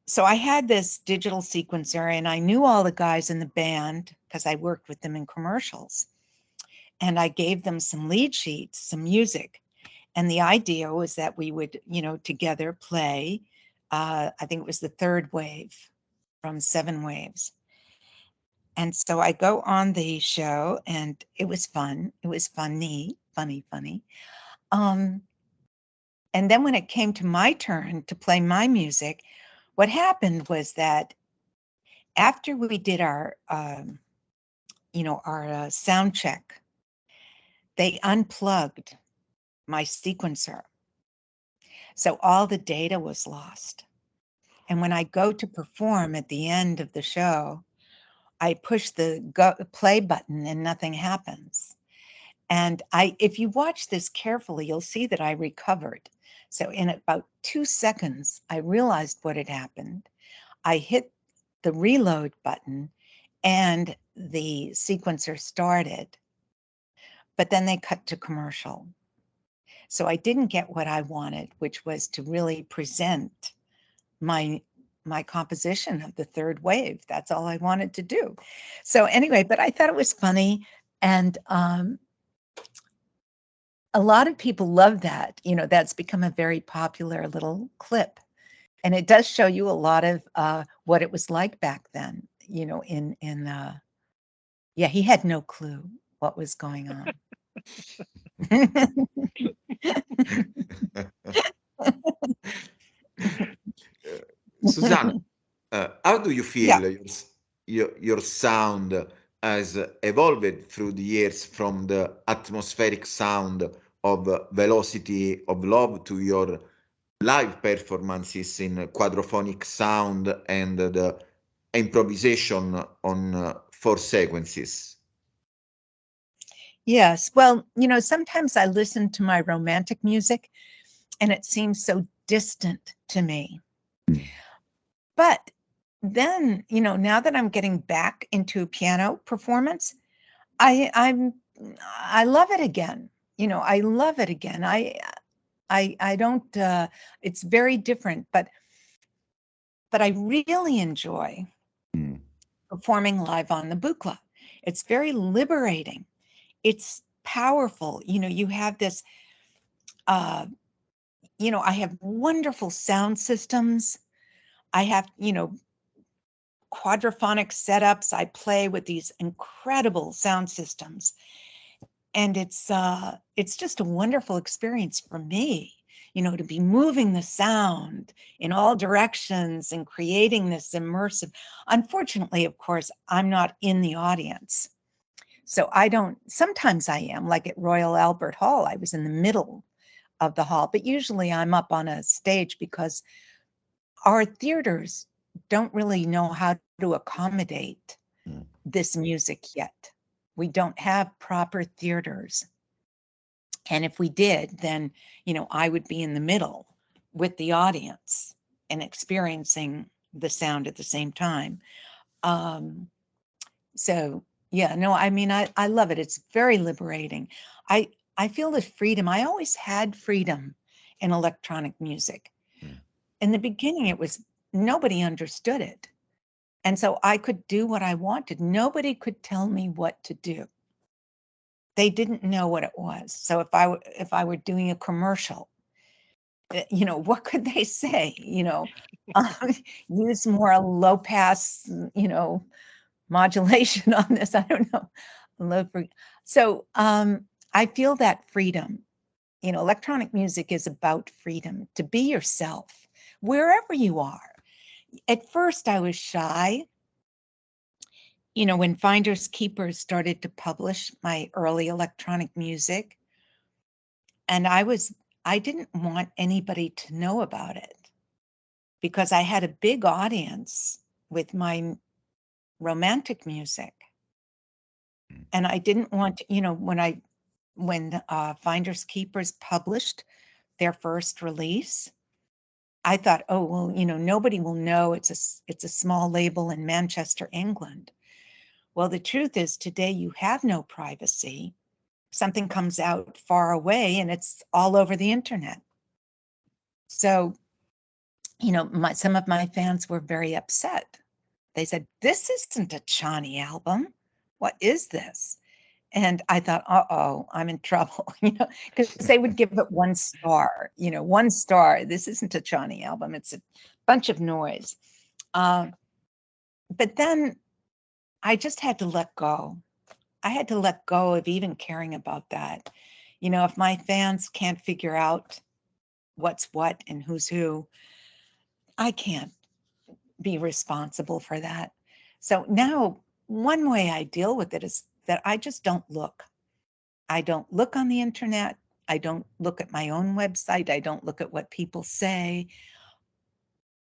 So I had this digital sequencer, and I knew all the guys in the band because I worked with them in commercials. And I gave them some lead sheets, some music. And the idea was that we would, together play, I think it was the third wave from Seven Waves. And so I go on the show, and it was fun. It was funny. Um, and then when it came to my turn to play my music, what happened was that after we did our sound check, they unplugged my sequencer. So all the data was lost. And when I go to perform at the end of the show, I push the play button and nothing happens. And if you watch this carefully, you'll see that I recovered. So in about 2 seconds, I realized what had happened. I hit the reload button and the sequencer started, but then they cut to commercial. So I didn't get what I wanted, which was to really present my composition of the third wave. That's all I wanted to do. So anyway, but I thought it was funny, and a lot of people love that. That's become a very popular little clip, and it does show you a lot of what it was like back then. Yeah, he had no clue what was going on. Suzanne, how do you Yeah. feel your sound has evolved through the years from the atmospheric sound of Velocity of Love to your live performances in quadraphonic sound and the improvisation on four sequences? Yes. Well, sometimes I listen to my romantic music and it seems so distant to me. But then, now that I'm getting back into piano performance, I love it again. I love it again. I don't it's very different, but I really enjoy Mm. performing live on the Buchla. It's very liberating. It's powerful. You have this I have wonderful sound systems. I have, quadraphonic setups. I play with these incredible sound systems. And it's just a wonderful experience for me, to be moving the sound in all directions and creating this immersive. Unfortunately, of course, I'm not in the audience. So I don't, sometimes I am, like at Royal Albert Hall, I was in the middle of the hall, but usually I'm up on a stage because our theaters don't really know how to accommodate Mm. this music yet. We don't have proper theaters. And if we did, then, I would be in the middle with the audience and experiencing the sound at the same time. So yeah, no, I mean, I love it. It's very liberating. I feel the freedom. I always had freedom in electronic music. Mm. In the beginning, it was nobody understood it. And so I could do what I wanted. Nobody could tell me what to do. They didn't know what it was. So if I were doing a commercial, what could they say? Use more low pass, modulation on this. I don't know. So I feel that freedom. Electronic music is about freedom to be yourself wherever you are. At first, I was shy. When Finders Keepers started to publish my early electronic music, and I didn't want anybody to know about it because I had a big audience with my romantic music. Mm. And I didn't want, when Finders Keepers published their first release, I thought, oh, well, nobody will know it's a small label in Manchester, England. Well, the truth is today you have no privacy. Something comes out far away and it's all over the internet. So, some of my fans were very upset. They said, "This isn't a Ciani album. What is this?" And I thought, uh-oh, I'm in trouble, because they would give it 1 star, 1 star. This isn't a Ciani album. It's a bunch of noise. But then I just had to let go. I had to let go of even caring about that. If my fans can't figure out what's what and who's who, I can't be responsible for that. So now one way I deal with it is that I just don't look. I don't look on the internet. I don't look at my own website. I don't look at what people say.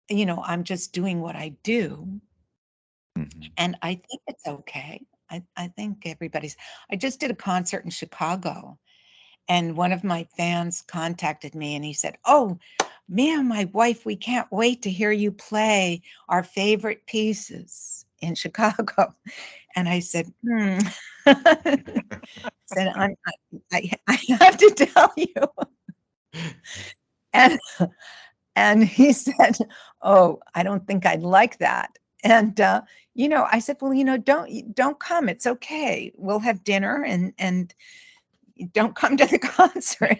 I'm just doing what I do. Mhm. And I think it's okay. I think I just did a concert in Chicago, and one of my fans contacted me and he said, "Oh, man, my wife, we can't wait to hear you play our favorite pieces in Chicago." And I said, said, I have to tell you, And and he said, "Oh, I don't think I'd like that." And I said, "Well, don't come. It's okay. We'll have dinner and don't come to the concert."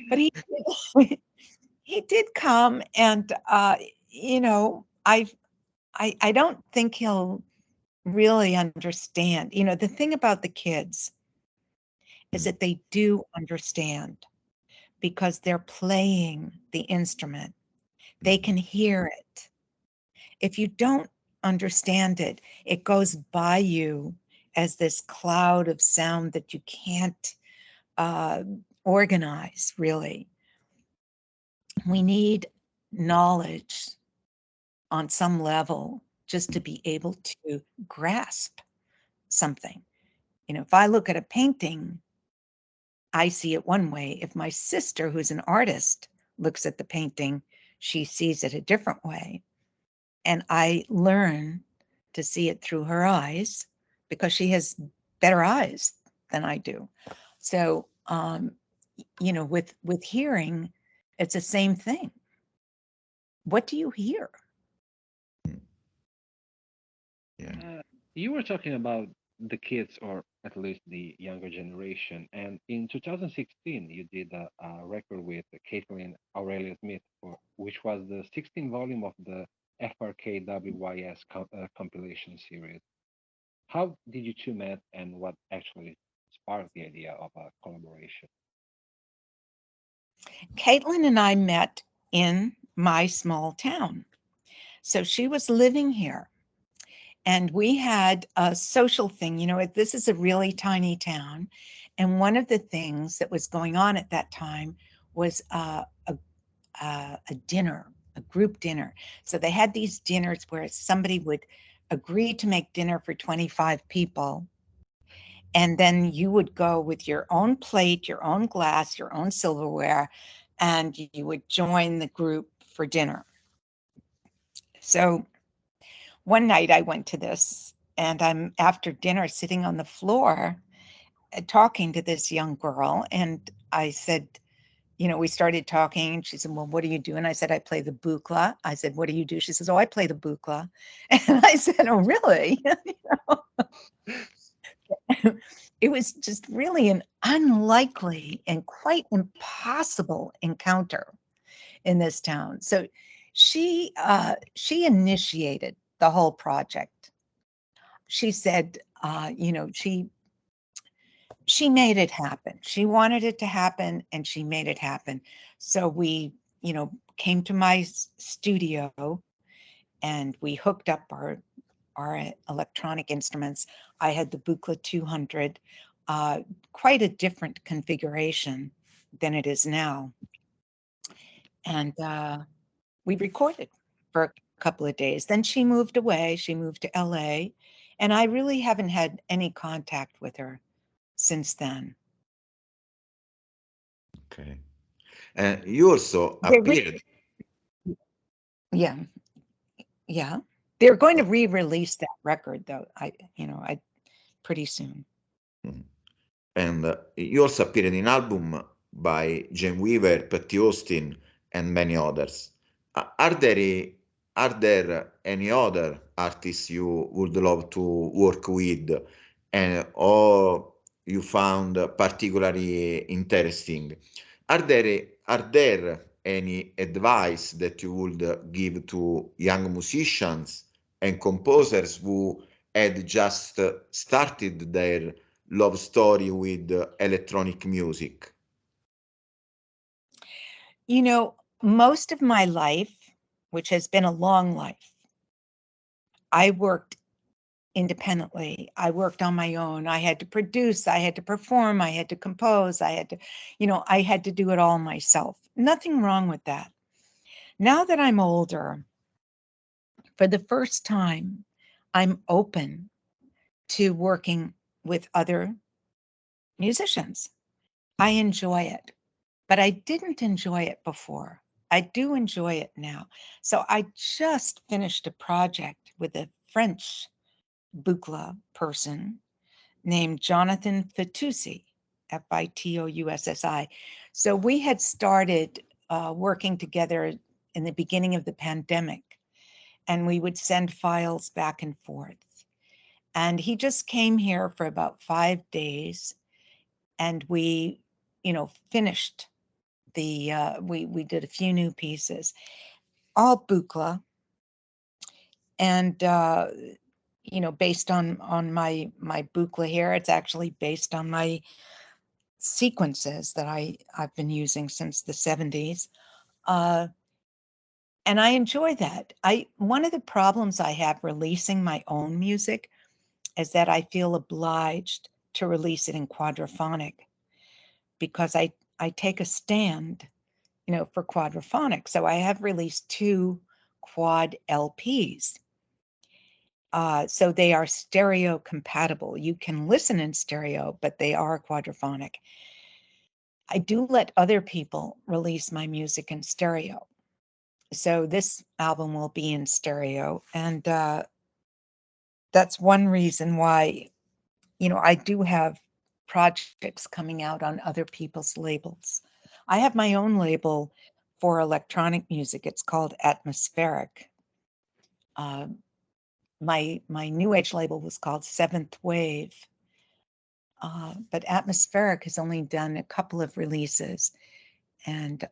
But he did come, and I don't think he'll really understand. The thing about the kids is that they do understand because they're playing the instrument. They can hear it. If you don't understand it, it goes by you as this cloud of sound that you can't uh, organize, really. We need knowledge on some level just to be able to grasp something. If I look at a painting, I see it one way. If my sister, who's an artist, looks at the painting, she sees it a different way. And I learn to see it through her eyes because she has better eyes than I do. So, with hearing, it's the same thing. What do you hear? Yeah. You were talking about the kids, or at least the younger generation, and in 2016, you did a record with Caitlin Aurelia Smith, which was the 16th volume of the FRKWYS compilation series. How did you two met, and what actually sparked the idea of a collaboration? Caitlin and I met in my small town. So she was living here, and we had a social thing. This is a really tiny town. And one of the things that was going on at that time was a dinner, a group dinner. So they had these dinners where somebody would agree to make dinner for 25 people. And then you would go with your own plate, your own glass, your own silverware, and you would join the group for dinner. So one night I went to this, and I'm after dinner sitting on the floor talking to this young girl. And I said, we started talking, and she said, "Well, what do you do?" And I said, "I play the bukla." I said, "What do you do?" She says, "Oh, I play the bukla." And I said, "Oh, really?" It was just really an unlikely and quite impossible encounter in this town. So she initiated the whole project. She said, she made it happen. She wanted it to happen, and she made it happen. So we, came to my studio, and we hooked up our electronic instruments. I had the Buchla 200, quite a different configuration than it is now. And we recorded for a couple of days. Then she moved away. She moved to LA, and I really haven't had any contact with her since then. Okay. You also They appeared. Yeah, yeah. They're going to re-release that record though. I pretty soon. And you also appeared in album by Jane Weaver, Patty Austin, and many others. Are there any other artists you would love to work with, and or you found particularly interesting? Are there any advice that you would give to young musicians and composers who had just started their love story with electronic music? Most of my life, which has been a long life, I worked independently. I worked on my own. I had to produce, I had to perform, I had to compose, I had to do it all myself. Nothing wrong with that. Now that I'm older, for the first time, I'm open to working with other musicians. I enjoy it, but I didn't enjoy it before. I do enjoy it now. So I just finished a project with a French Buchla person named Jonathan Fitoussi. FITOUSSI. So we had started working together in the beginning of the pandemic, and we would send files back and forth. And he just came here for about 5 days, and we, finished we did a few new pieces, all Buchla, and based on my Buchla here. It's actually based on my sequences that I've been using since the 70s. And I enjoy that. One of the problems I have releasing my own music is that I feel obliged to release it in quadraphonic, because I take a stand, for quadraphonic. So I have released 2 quad LPs. So they are stereo compatible. You can listen in stereo, but they are quadraphonic. I do let other people release my music in stereo. So this album will be in stereo. And that's one reason why, I do have projects coming out on other people's labels. I have my own label for electronic music. It's called Atmospheric. My new age label was called Seventh Wave. But Atmospheric has only done a couple of releases, and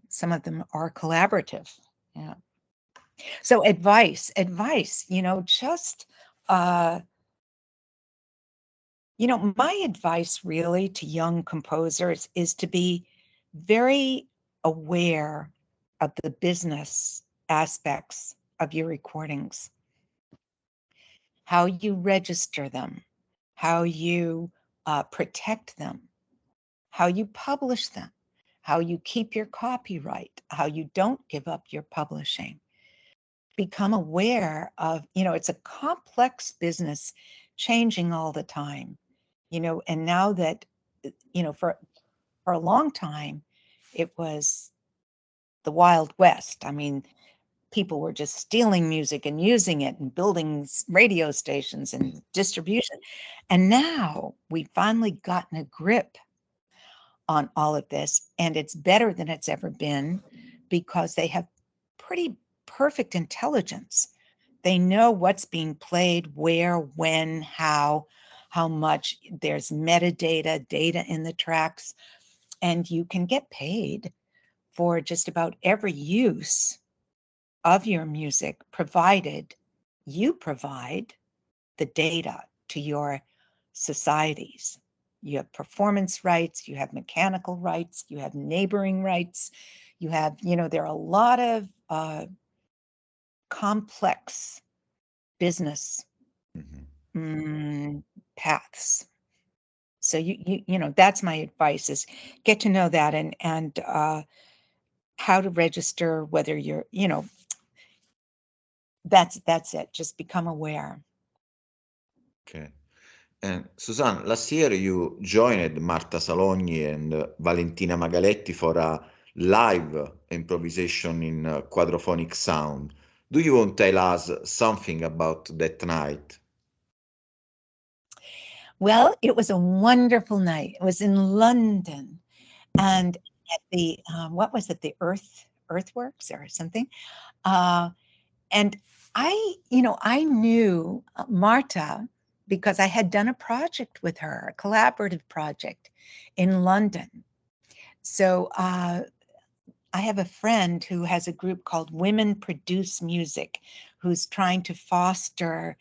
some of them are collaborative. Yeah. So advice, just, my advice really to young composers is to be very aware of the business aspects of your recordings, how you register them, how you protect them, how you publish them, how you keep your copyright, how you don't give up your publishing. Become aware of, it's a complex business, changing all the time, and now that, for a long time, it was the Wild West. I mean, people were just stealing music and using it and building radio stations and distribution. And now we've finally gotten a grip on all of this, and it's better than it's ever been, because they have pretty perfect intelligence. They know what's being played, where, when, how much. There's metadata, data in the tracks, and you can get paid for just about every use of your music, provided you provide the data to your societies. You have performance rights, you have mechanical rights, you have neighboring rights, you have, there are a lot of complex business paths. So that's my advice, is get to know that, and how to register, whether you're, that's it. Just become aware. Okay. And Suzanne, last year you joined Marta Salogni and Valentina Magaletti for a live improvisation in quadraphonic sound. Do you want to tell us something about that night? Well, it was a wonderful night. It was in London, and at the what was it? The Earthworks or something. And I knew Marta because I had done a project with her, a collaborative project in London. So I have a friend who has a group called Women Produce Music, who's trying to foster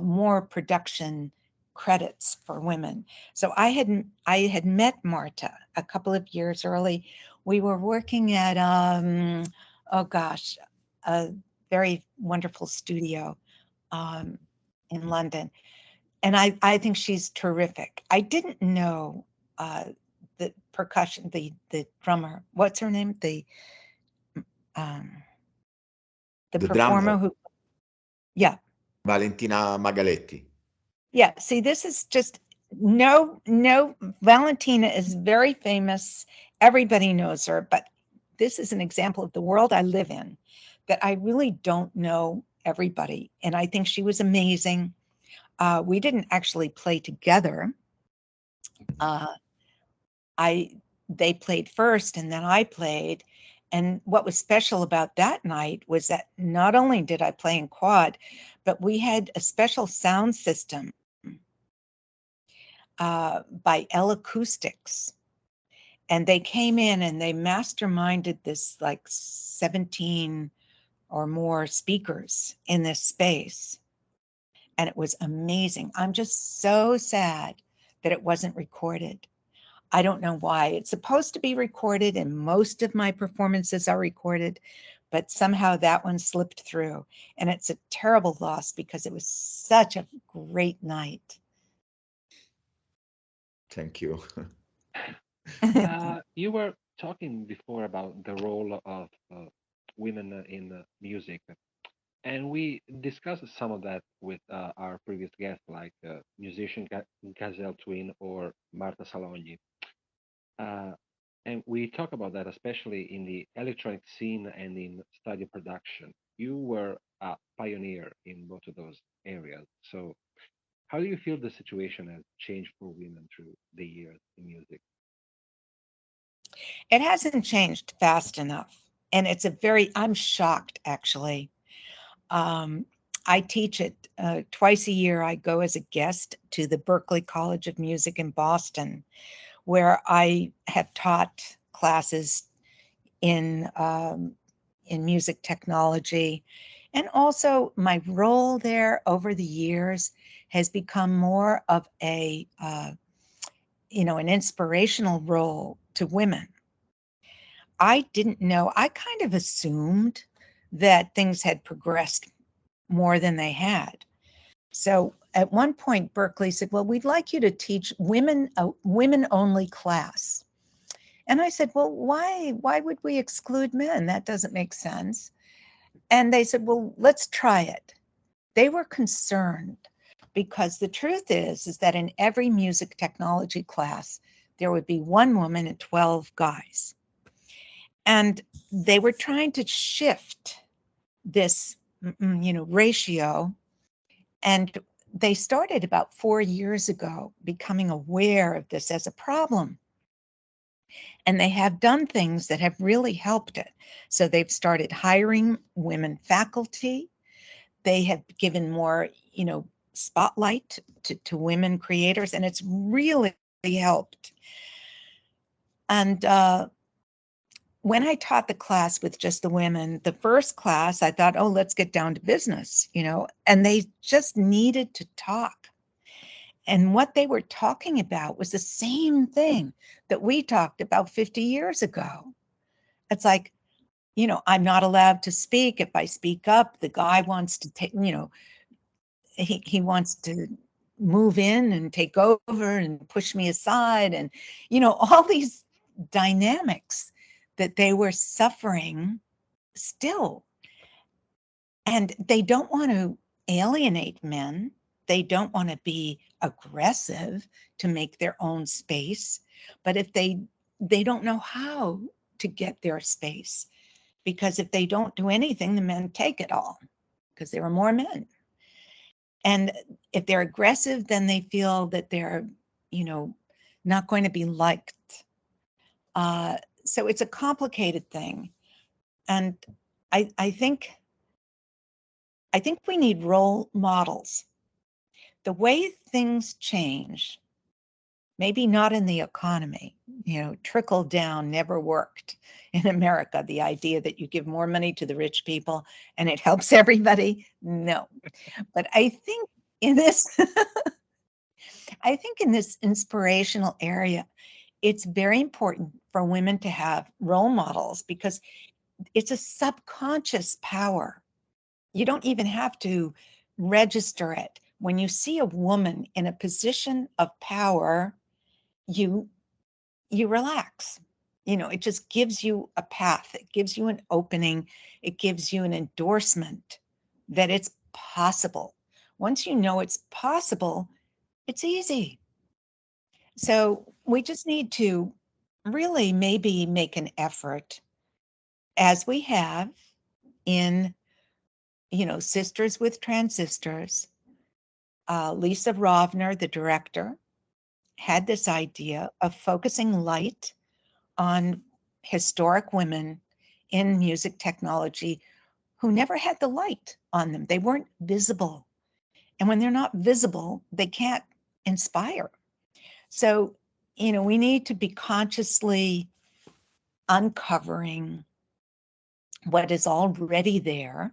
more production credits for women. So I had met Marta a couple of years early. We were working at a very wonderful studio in London, and I think she's terrific. I didn't know the percussion, the drummer. What's her name? The performer drummer, who, yeah. Valentina Magaletti. Yeah, see, this is just, no, Valentina is very famous. Everybody knows her, but this is an example of the world I live in, that I really don't know everybody. And I think she was amazing. We didn't actually play together. they played first and then I played. And what was special about that night was that not only did I play in quad, but we had a special sound system by L Acoustics. And they came in and they masterminded this like 17 or more speakers in this space. And it was amazing. I'm just so sad that it wasn't recorded. I don't know why. It's supposed to be recorded, and most of my performances are recorded, but somehow that one slipped through. And it's a terrible loss because it was such a great night. Thank you. You were talking before about the role of women in music, and we discussed some of that with our previous guests, like musician Gazelle Twin or Marta Salogni. Uh, and we talk about that, especially in the electronic scene and in studio production. You were a pioneer in both of those areas. So, how do you feel the situation has changed for women through the years in music? It hasn't changed fast enough. And I'm shocked actually. Um, I teach it twice a year. I go as a guest to the Berklee College of Music in Boston, where I have taught classes in music technology. And also my role there over the years has become more of an inspirational role to women. I didn't know, I kind of assumed that things had progressed more than they had. So at one point, Berklee said, well, we'd like you to teach women a women only class. And I said, well, why would we exclude men? That doesn't make sense. And they said, well, let's try it. They were concerned because the truth is that in every music technology class, there would be one woman and 12 guys. And they were trying to shift this, ratio. And they started about 4 years ago becoming aware of this as a problem. And they have done things that have really helped it. So they've started hiring women faculty. They have given more, spotlight to women creators, and it's really helped. And when I taught the class with just the women, the first class, I thought, oh, let's get down to business, and they just needed to talk. And what they were talking about was the same thing that we talked about 50 years ago. It's like, I'm not allowed to speak. If I speak up, the guy wants to take, he wants to move in and take over and push me aside. And, all these dynamics that they were suffering still. And they don't want to alienate men. They don't want to be aggressive to make their own space. But if they don't know how to get their space, because if they don't do anything, the men take it all because there are more men. And if they're aggressive, then they feel that they're, not going to be liked. So it's a complicated thing. And I think we need role models. The way things change, maybe not in the economy, trickle down never worked in America. The idea that you give more money to the rich people and it helps everybody, no. But I think in this, inspirational area, it's very important for women to have role models because it's a subconscious power. You don't even have to register it. When you see a woman in a position of power, you relax. It just gives you a path. It gives you an opening. It gives you an endorsement that it's possible. Once you know it's possible, it's easy. So we just need to really maybe make an effort, as we have in, Sisters with Transistors. Lisa Rovner, the director, had this idea of focusing light on historic women in music technology who never had the light on them. They weren't visible. And when they're not visible, they can't inspire. So, we need to be consciously uncovering what is already there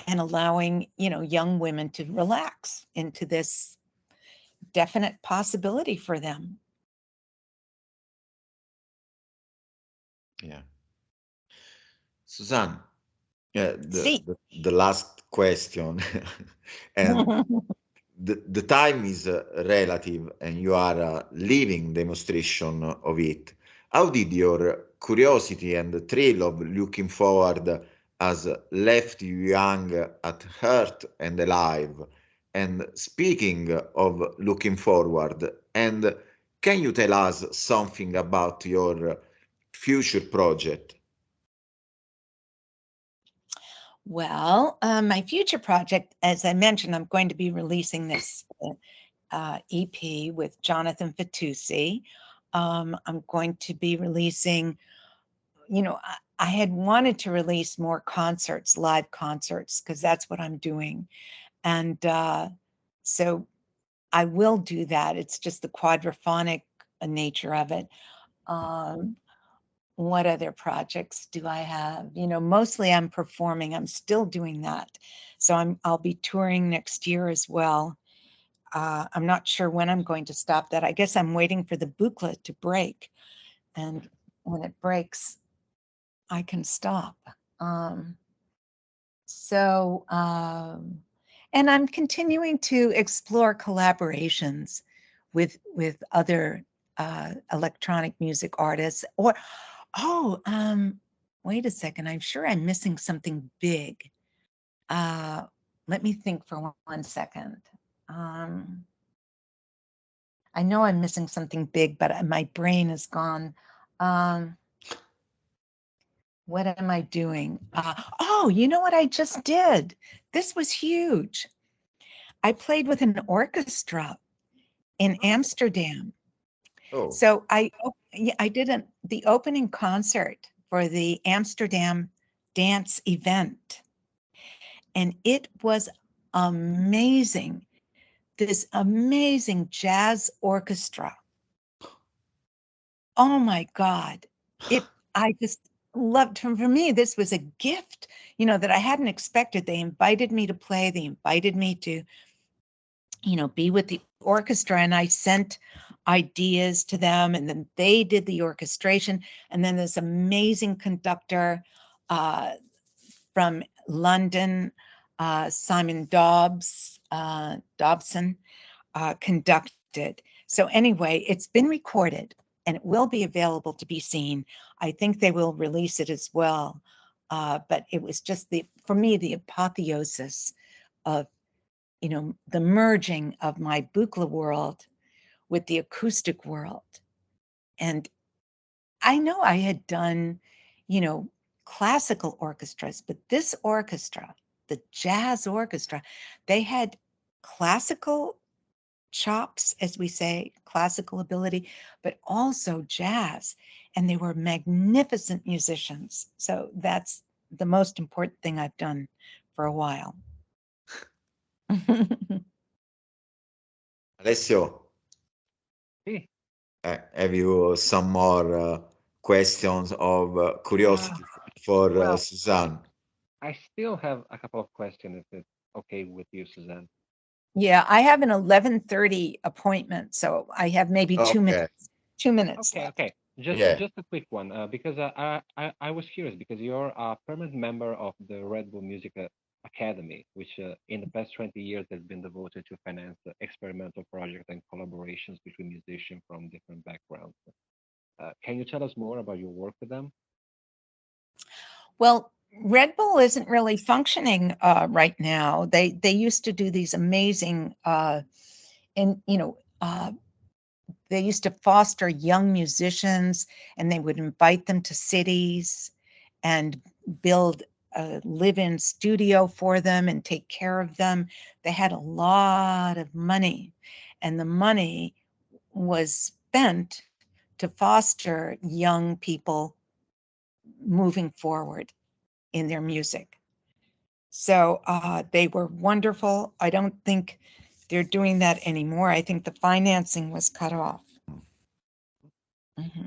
and allowing, young women to relax into this definite possibility for them. Yeah. Suzanne, See. the last question, and the time is relative, and you are a living demonstration of it. How did your curiosity and the thrill of looking forward has left you young at heart and alive? And speaking of looking forward, and can you tell us something about your future project? Well, my future project, as I mentioned, I'm going to be releasing this EP with Jonathan Fitoussi. I'm going to be releasing, I had wanted to release more concerts, live concerts, because that's what I'm doing. And so I will do that. It's just the quadraphonic nature of it. What other projects do I have? Mostly I'm performing. I'm still doing that. So I'll be touring next year as well. I'm not sure when I'm going to stop that. I guess I'm waiting for the booklet to break. And when it breaks, I can stop. And I'm continuing to explore collaborations with other electronic music artists. Wait a second. I'm sure I'm missing something big. Let me think for 1 second. I know I'm missing something big, but my brain is gone. What am I doing? You know what I just did? This was huge. I played with an orchestra in Amsterdam. Oh, So I did the opening concert for the Amsterdam dance event. And it was amazing. This amazing jazz orchestra. Oh my God. I just loved him. For me, this was a gift, that I hadn't expected. They invited me to play. They invited me to, be with the orchestra, and I sent ideas to them, and then they did the orchestration. And then this amazing conductor from London, Simon Dobson, conducted. So anyway, it's been recorded and it will be available to be seen. I think they will release it as well. But it was just for me, the apotheosis of, the merging of my Buchla world with the acoustic world. And I know I had done, classical orchestras, but this orchestra, the jazz orchestra, they had classical chops, as we say, classical ability, but also jazz. And they were magnificent musicians. So that's the most important thing I've done for a while. Alessio, Sì. have you some more questions of curiosity for Well, Suzanne? I still have a couple of questions, if it's okay with you, Suzanne. Yeah, I have an 11:30 appointment, so I have maybe 2 Okay. minutes. 2 minutes Okay, left. okay. Yeah. Just a quick one, because I was curious because you're a permanent member of the Red Bull Music Academy, which in the past 20 years has been devoted to finance experimental projects and collaborations between musicians from different backgrounds. Can you tell us more about your work with them? Well, Red Bull isn't really functioning right now. They used to do these amazing, and they used to foster young musicians, and they would invite them to cities and build a live-in studio for them and take care of them. They had a lot of money, and the money was spent to foster young people moving forward in their music. So they were wonderful. I don't think they're doing that anymore. I think the financing was cut off. Mm-hmm.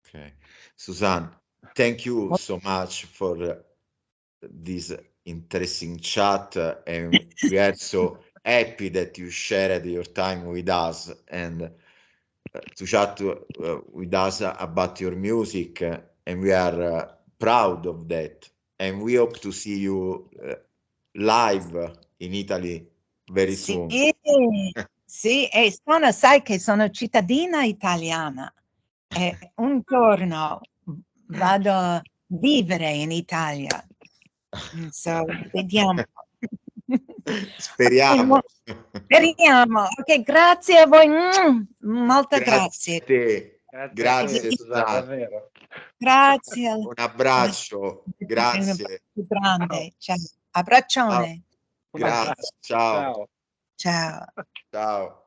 Okay. Suzanne, thank you so much for this interesting chat, and we are so happy that you shared your time with us and to chat with us about your music, and we are proud of that. And we hope to see you live in Italy very soon. Sì, e sai che sono cittadina italiana e un giorno vado a vivere in Italia. So, vediamo. Speriamo. Speriamo. Ok, grazie a voi. Molto grazie. A te. Grazie, Suzanne. davvero. Grazie. Un abbraccio. Grazie. Grande. Ciao. Abbraccione. Grazie. Ciao. Ciao. Ciao.